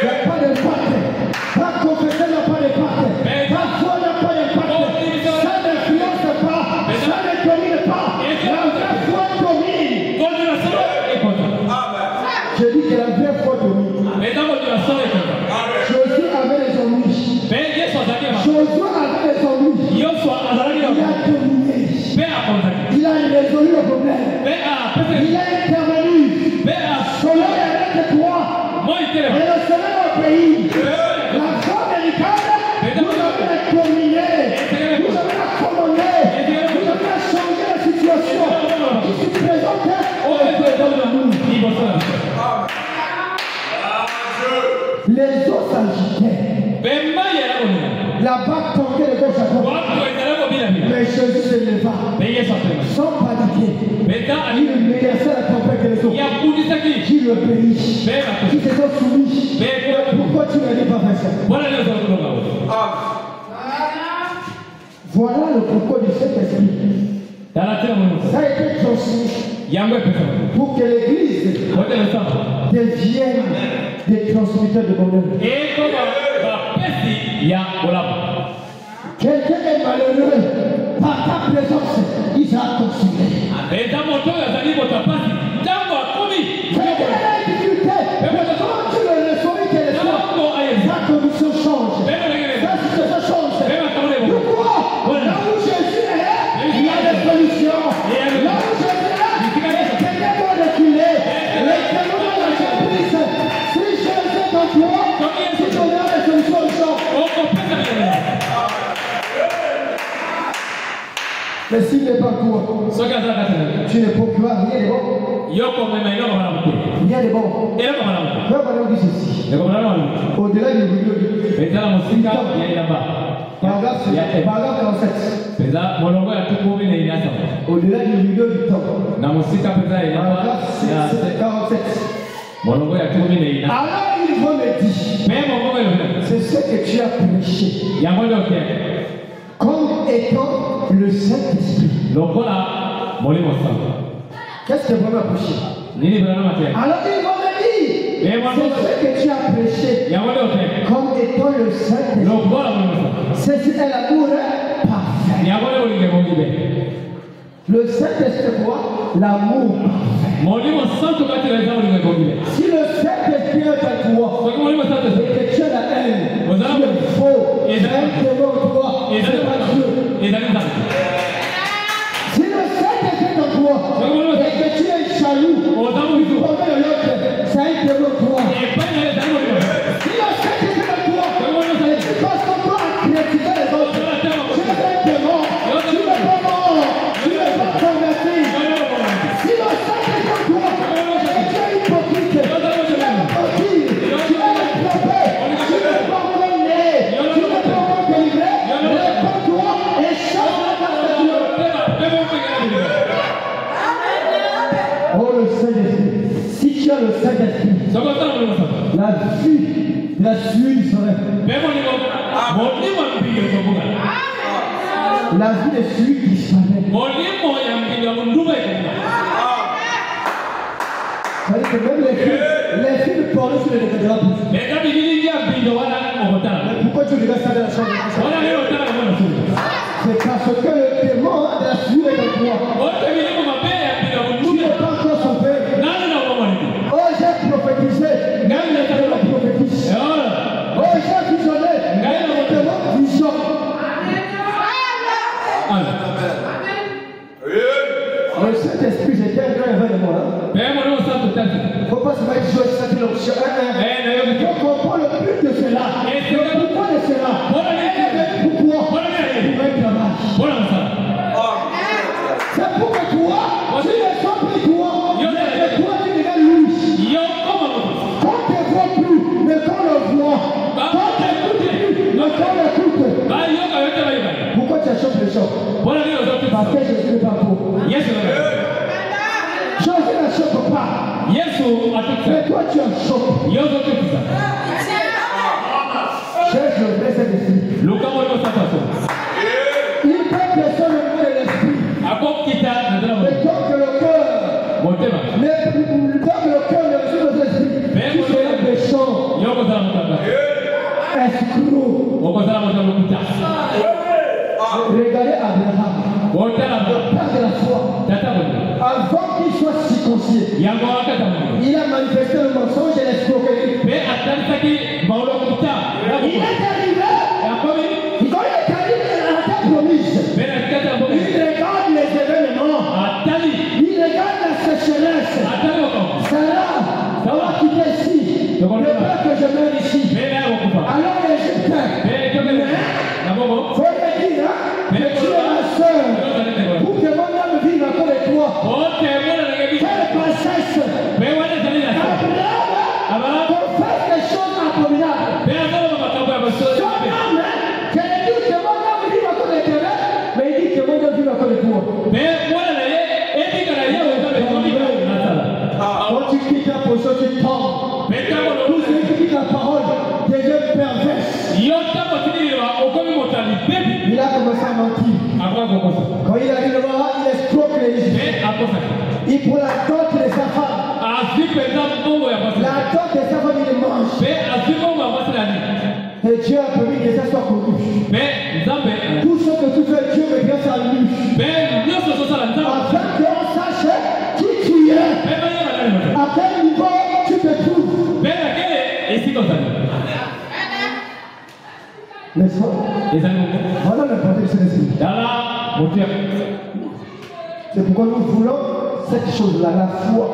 a pas de pacte. Pas confesser n'a pas de pacte. Pas foi n'a pas de pacte. Ça n'influence pas. Ça ne domine pas. La vraie foi domine. Je dis que la vraie foi domine. Jésus avait les ennuis. Josué avait les ennuis. Il a dominé. Il a résolu le problème. Il a intervenu. Selon les règles de toi. Et le soleil au pays. La foi médicale, vous avez dominé. Vous avez commandé. Vous avez changé la situation. Qui se présentait au devant de nous. Les eaux s'agitaient. La vague tombait de gauche à droite. Mais Jésus se leva. Sans paniquer. Il menaçait la tempête et les eaux. Qui le pays. Qui se sont soumis. Pourquoi tu n'as pas fait ça? Voilà le pourquoi du Saint-Esprit. Ça a été transmis pour que l'Église devienne des transmetteurs de bonheur. Quelqu'un est malheureux par ta présence, il sera consolé. Quelqu'un a une difficulté, mais quand tu le reçois, sa condition change. Sa situation change. Pourquoi? Là où Jésus est, il y a des solutions. Là où Jésus est, les ténèbres vont reculer. Les ténèbres vont lâcher prise. Si Jésus est en toi, tu donneras les solutions aux gens. Mais s'il n'est pas toi, tu ne procureras rien de bon. Rien de bon. Frère Madame dit ceci. Au-delà du vidéo, paragraphe 47. Au-delà du vidéo du temps. Paragraphe 47. Alors il va me dire, c'est ce que tu as prêché. Qu'est-ce que vraiment prêcher? Alors il va me dire, c'est ce que tu as prêché comme étant le Saint-Esprit. Ceci est l'amour parfait. Le Saint-Esprit quoi? L'amour parfait. Si le Saint-Esprit est en toi et que tu as la haine, tu es faux, et toi, c'est pas Dieu. Si le Saint-Esprit est en toi et que tu es jaloux, tu promets l'autre, c'est un démon en toi. Si le Saint-Esprit est en toi et tu passes ton temps à critiquer les autres, tu es un démon, tu n'es pas mort, tu n'es pas converti. Si le Saint-Esprit est en toi et que tu es hypocrite, tu es tranquille, tu es trompé, tu n'es pas encore né, tu n'es pas encore délivré, réponds-toi et change la face de Dieu. Oh le Saint-Esprit, si tu as le Saint-Esprit, la vie de la suite serait. La vie de celui qui disparaît. C'est-à-dire que même les films porno, tu ne les regarderas plus. Mais pourquoi tu regardes ça dans la chambre? C'est parce que le démon de la suite est en toi. Tu n'es pas encore son père. Oh, j'ai prophétisé. Je le prophétise. Oh, j'ai visionné. Le démon visionne. Le Saint-Esprit, j'étais un grand événement. Il ne faut pas se mettre sur cette option. Il faut comprendre le but de cela. Pourquoi de cela? Pourquoi? Pour un travail. C'est pour que toi, tu ne sois plus toi. Mais toi, tu deviens louche. Quand tu ne vois plus, mais quand on le voit. Quand tu n'écoutes plus, mais quand on l'écoute. Pourquoi tu achètes les choses? Parce que Jésus n'est pas pour. Jésus ne choque pas. Mais toi tu en choques. Cherche le vrai Saint-Esprit. Il peut presser le mot de l'esprit. Mais tant que le cœur ne reçoit le Saint-Esprit, tu seras méchant, escroc. Regardez Abraham, le père de la foi. Avant qu'il soit circoncis, il a manifesté le mensonge et l'escroquerie. Il est arrivé, quand il est arrivé à la terre promise, il regarde les événements, il regarde la sécheresse. Sarah, on va quitter ici, le père que je mène ici. Alors l'Égyptien, faut le dire, que tu es ma soeur, pour que mon âme vive encore avec toi. Quelle princesse! Abraham, pour faire des choses abominables. Son âme, je l'ai dit que mon âme vive encore avec toi, mais il dit que mon âme vive encore avec toi. Quand tu quittes la position, tu tombes. Tous ceux qui quittent la parole deviennent perverses. Il a commencé à mentir. Quand il arrive là-bas, il escroque les Égyptiens. Il prend la dot de sa femme. La dot de sa femme, il mange. Et Dieu a permis que ça soit connu. Tout ce que tu fais, Dieu veut bien ça lui. Afin qu'on sache qui tu es. À quel niveau tu te trouves. N'est-ce pas? Voilà le portée de cet esprit. C'est pourquoi nous voulons cette chose-là, la foi.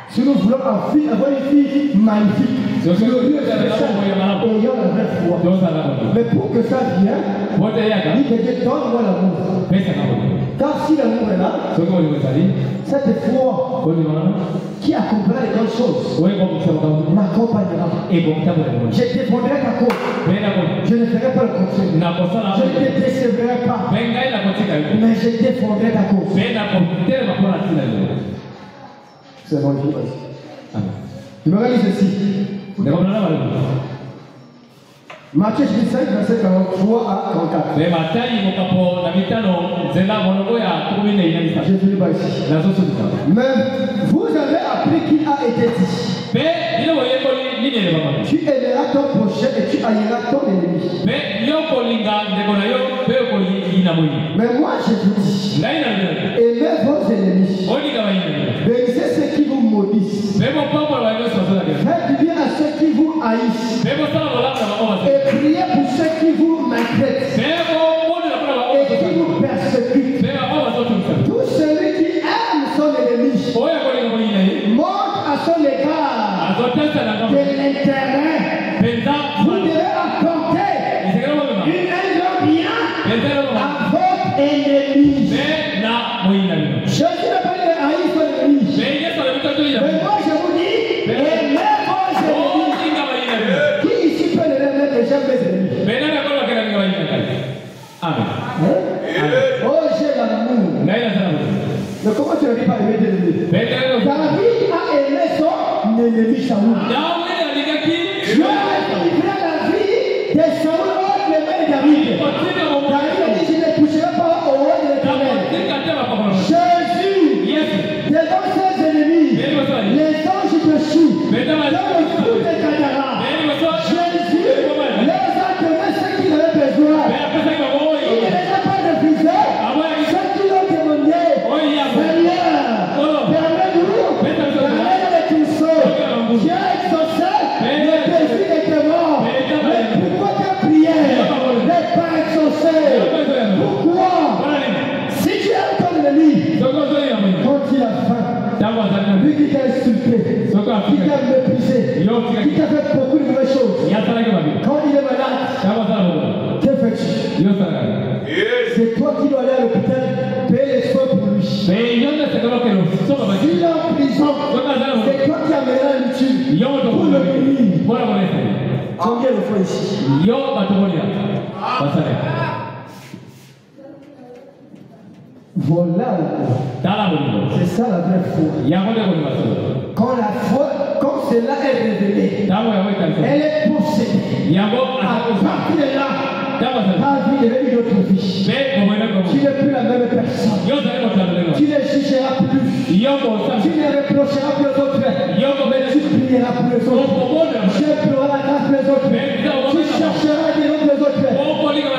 Si nous voulons avoir une fille magnifique, ayant la vraie foi. Mais pour que ça vienne, il te dit donne-moi l'amour. Car si l'amour est là, cette foi qui accomplira les grandes choses m'accompagnera. Je défendrai ta cause. Je ne ferai pas le contraire. Je ne te décevrai pas. Mais je défendrai ta cause. C'est bon, je passe. Je me réalise ceci. Matthieu 5, verset 43 à 44. Je ne lis pas ici. Mais vous avez appris qu'il a été dit. Tu aimeras ton prochain et tu haïras ton ennemi. Mais moi je vous dis, aimez vos ennemis. Bénissez ceux qui vous maudissent. Faites du bien à ceux qui vous haïssent. Et priez pour ceux qui vous maltraitent et qui vous persécutent. Tout celui qui aime son ennemi montre à son égard de l'intérêt. Vous devez apporter un bien à votre ennemi. Jésus n'a pas dit haïr son ennemi. Mais moi je vous dis, aimez vos ennemis. Qui ici peut le remettre que j'aime mes ennemis? Amen. Oh, j'ai l'amour. Mais comment tu ne dis pas aimer tes ennemis? David a aimé son ennemi Saoul. Dieu a livré la vie de Saoul hors les mains de David. David a dit, je ne toucherai pas au roi de l'Éternel. Jésus, devant ses ennemis, les anges te chient. Dans le fou des Gadara, Jésus les a donné ce qu'ils avaient besoin. Il ne les a pas refusés. Ceux qui l'ont demandé, Seigneur, permets-nous d'amener les trousseaux. Dieu a exaucé le désir de tes morts. Mais pourquoi ta prière n'est pas exaucée? Pourquoi? Si tu aimes ton ennemi, quand il a faim, lui qui t'a insulté, qui t'a méprisé, qui t'a fait beaucoup de mauvaises choses, quand il est malade, que fais-tu? C'est toi qui dois aller à l'hôpital, payer les soins pour lui. S'il est en prison, c'est toi qui amèneras l'utile pour le guérir. Combien de fois ici? Voilà. C'est ça la vraie foi. Quand la foi, quand cela est révélé, elle est possédée. À partir de là, ta vie devient une autre vie. Tu n'es plus la même personne. Tu ne jugeras plus. Tu ne reprocheras plus aux autres. Tu prieras pour les autres. Tu imploreras la grâce pour les autres. Tu chercheras des noms pour les autres.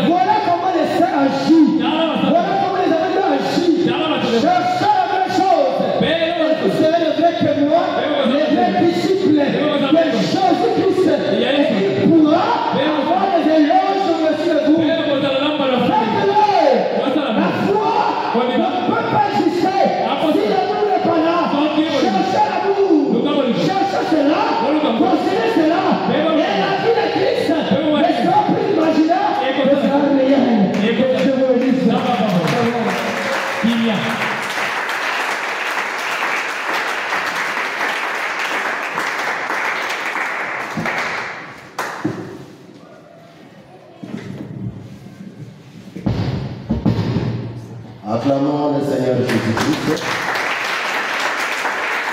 Voilà comment les saints agissent. Voilà comment les amis agissent. Cherchez la même chose. Vous serez le vrai témoin, les vrais disciples, les choses qui se. Et il pourra avoir les éloges au-dessus de vous. Faites-le. La foi ne peut pas exister si l'amour n'est pas là. Cherchez l'amour. Cherchez cela. Possédez cela. Et la vie de Christ ne sera plus imaginaire, mais sera réelle. Je vous le dis ça. Acclamons le Seigneur Jésus-Christ.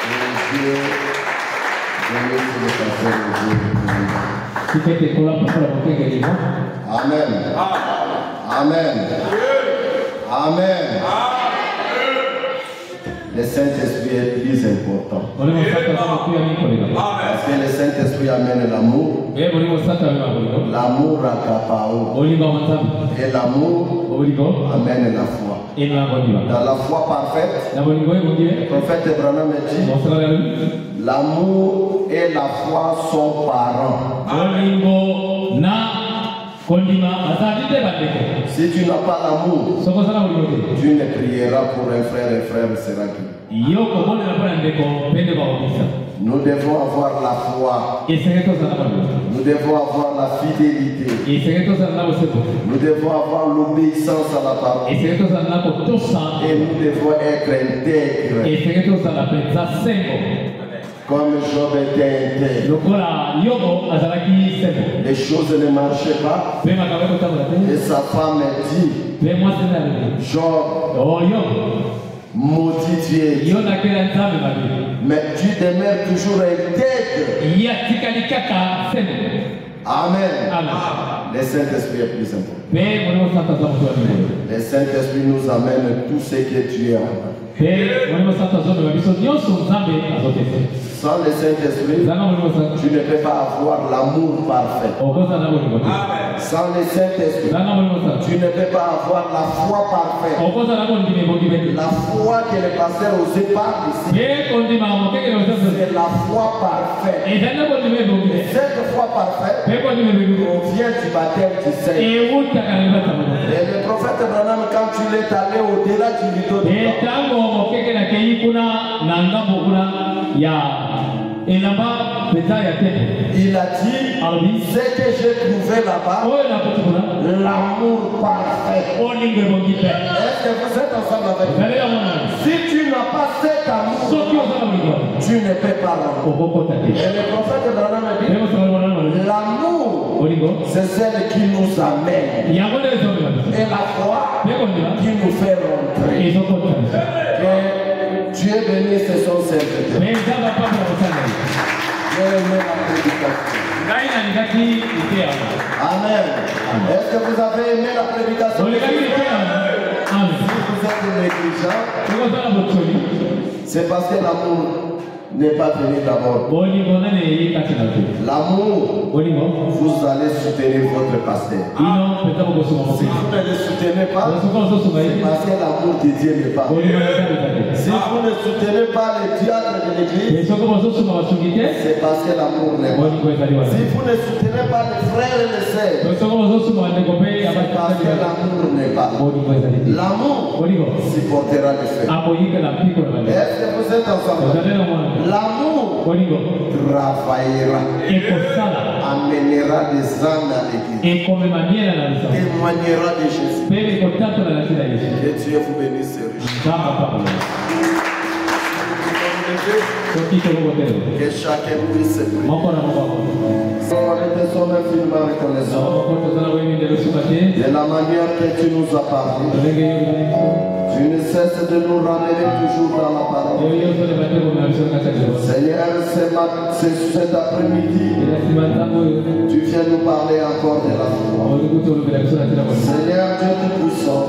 Et Dieu, bénisse le pasteur de Dieu. Amen. Amen. Amen. Le Saint-Esprit est plus important. Parce que le Saint-Esprit amène l'amour. L'amour accapare. Et l'amour amène la foi. Dans la foi parfaite, le prophète Branham dit, l'amour et la foi sont parents. Si tu n'as pas l'amour, tu ne prieras pour un frère et frère sera guéri. Nous devons avoir la foi. Nous devons avoir la fidélité. Nous devons avoir l'obéissance à la parole. Et nous devons être intègres. Comme Job était intègre. Les choses ne marchaient pas. Et sa femme dit, Job, maudit tu es. Mais tu demeures toujours intègre. Amen. Le Saint-Esprit est plus important. Le Saint-Esprit nous amène tout ce que tu es en toi. Sans le Saint-Esprit, tu ne peux pas avoir l'amour parfait. Sans le Saint-Esprit, tu ne peux pas avoir la foi parfaite. La foi que le pasteur osait pas ici, c'est la foi parfaite. Cette foi parfaite provient du baptême du Seigneur. Et le prophète Branham, quand tu l'es allé au-delà du rideau de il a dit, ce que j'ai trouvé là-bas, l'amour parfait. Est-ce que vous êtes ensemble avec moi? Si tu n'as pas cet amour, tu ne peux pas l'amour. Et le prophète Branham dit, l'amour, c'est celle qui nous amène. Et la foi qui nous fait rentrer. Que Dieu bénisse son serviteur. Amen. Est-ce que vous avez aimé la prédication? Si vous êtes négligent, c'est parce que l'amour n'est pas venu d'abord. L'amour, vous allez soutenir votre pasteur. Si vous ne le soutenez pas, c'est parce que l'amour de Dieu n'est pas. Si vous ne soutenez pas les diacres de l'église, c'est parce que l'amour n'est pas. Si vous ne soutenez pas les frères et les sœurs, c'est parce que l'amour n'est pas. L'amour supportera les faits. Est-ce que vous êtes ensemble? L'amour travaillera, amènera des âmes à l'église, témoignera de Jésus. Que Dieu vous bénisse richement. Que chacun puisse se prier. On était infiniment reconnaissant de la manière que tu nous as parlé. Tu ne cesses de nous ramener toujours dans la parole. Seigneur, cet après-midi, tu viens nous parler encore de la foi. Seigneur Dieu Tout-Puissant,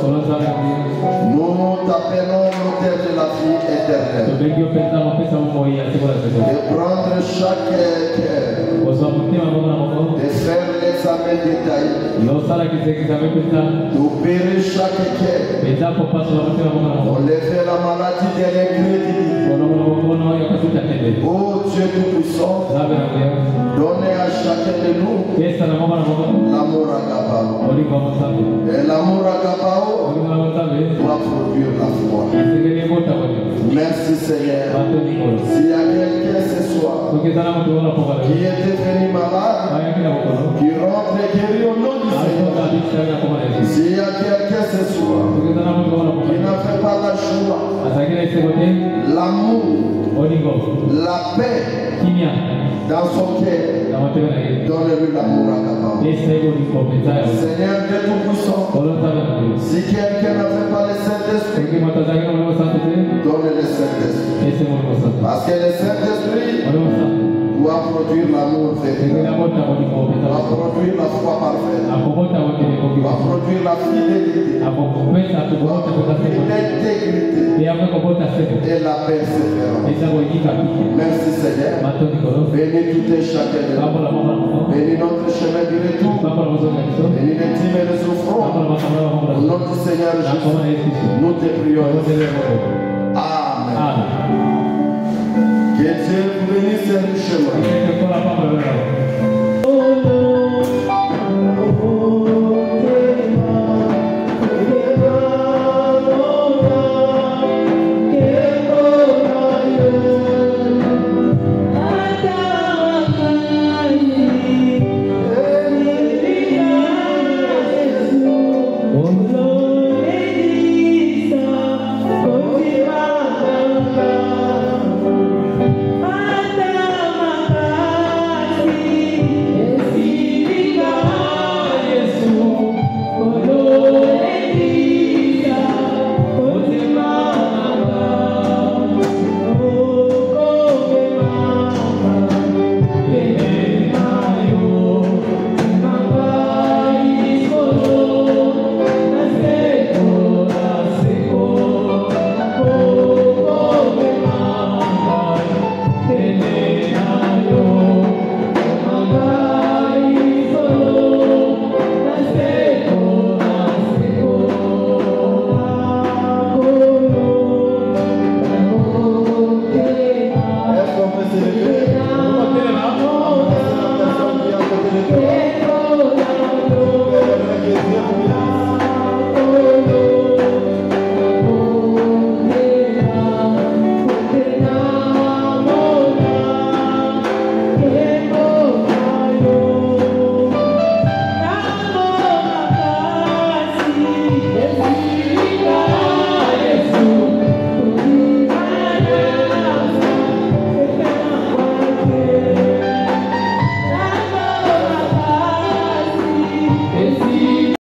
nous t'appelons l'auteur de la vie éternelle. De prendre chaque cœur, de faire l'examen détaillé, d'opérer chaque cœur, enlever la maladie de l'incrédulité. Oh Dieu Tout-Puissant, donnez à chacun de nous l'amour agapao. Et l'amour agapao doit produire la foi. Merci Seigneur. S'il y a quelqu'un ce soir qui était venu malade, qui rentre guéri au nom du Seigneur. S'il y a quelqu'un ce soir qui n'a fait pas la joie, l'amour, la paix dans son cœur, donne-lui l'amour à Kappa. Seigneur Dieu Tout-Puissant, si quelqu'un n'a fait pas le Saint-Esprit, donne le Saint-Esprit. Parce que le Saint-Esprit doit produire l'amour véritable, doit produire la foi parfaite, doit produire la fidélité, l'intégrité et la persévérance. Merci Seigneur. Bénis tout et chacun de nous. Bénis notre chemin du retour. Bénis les dîmes et les offrandes. Au nom du Seigneur Jésus, nous te prions. Amen. Que Dieu vous bénisse richement.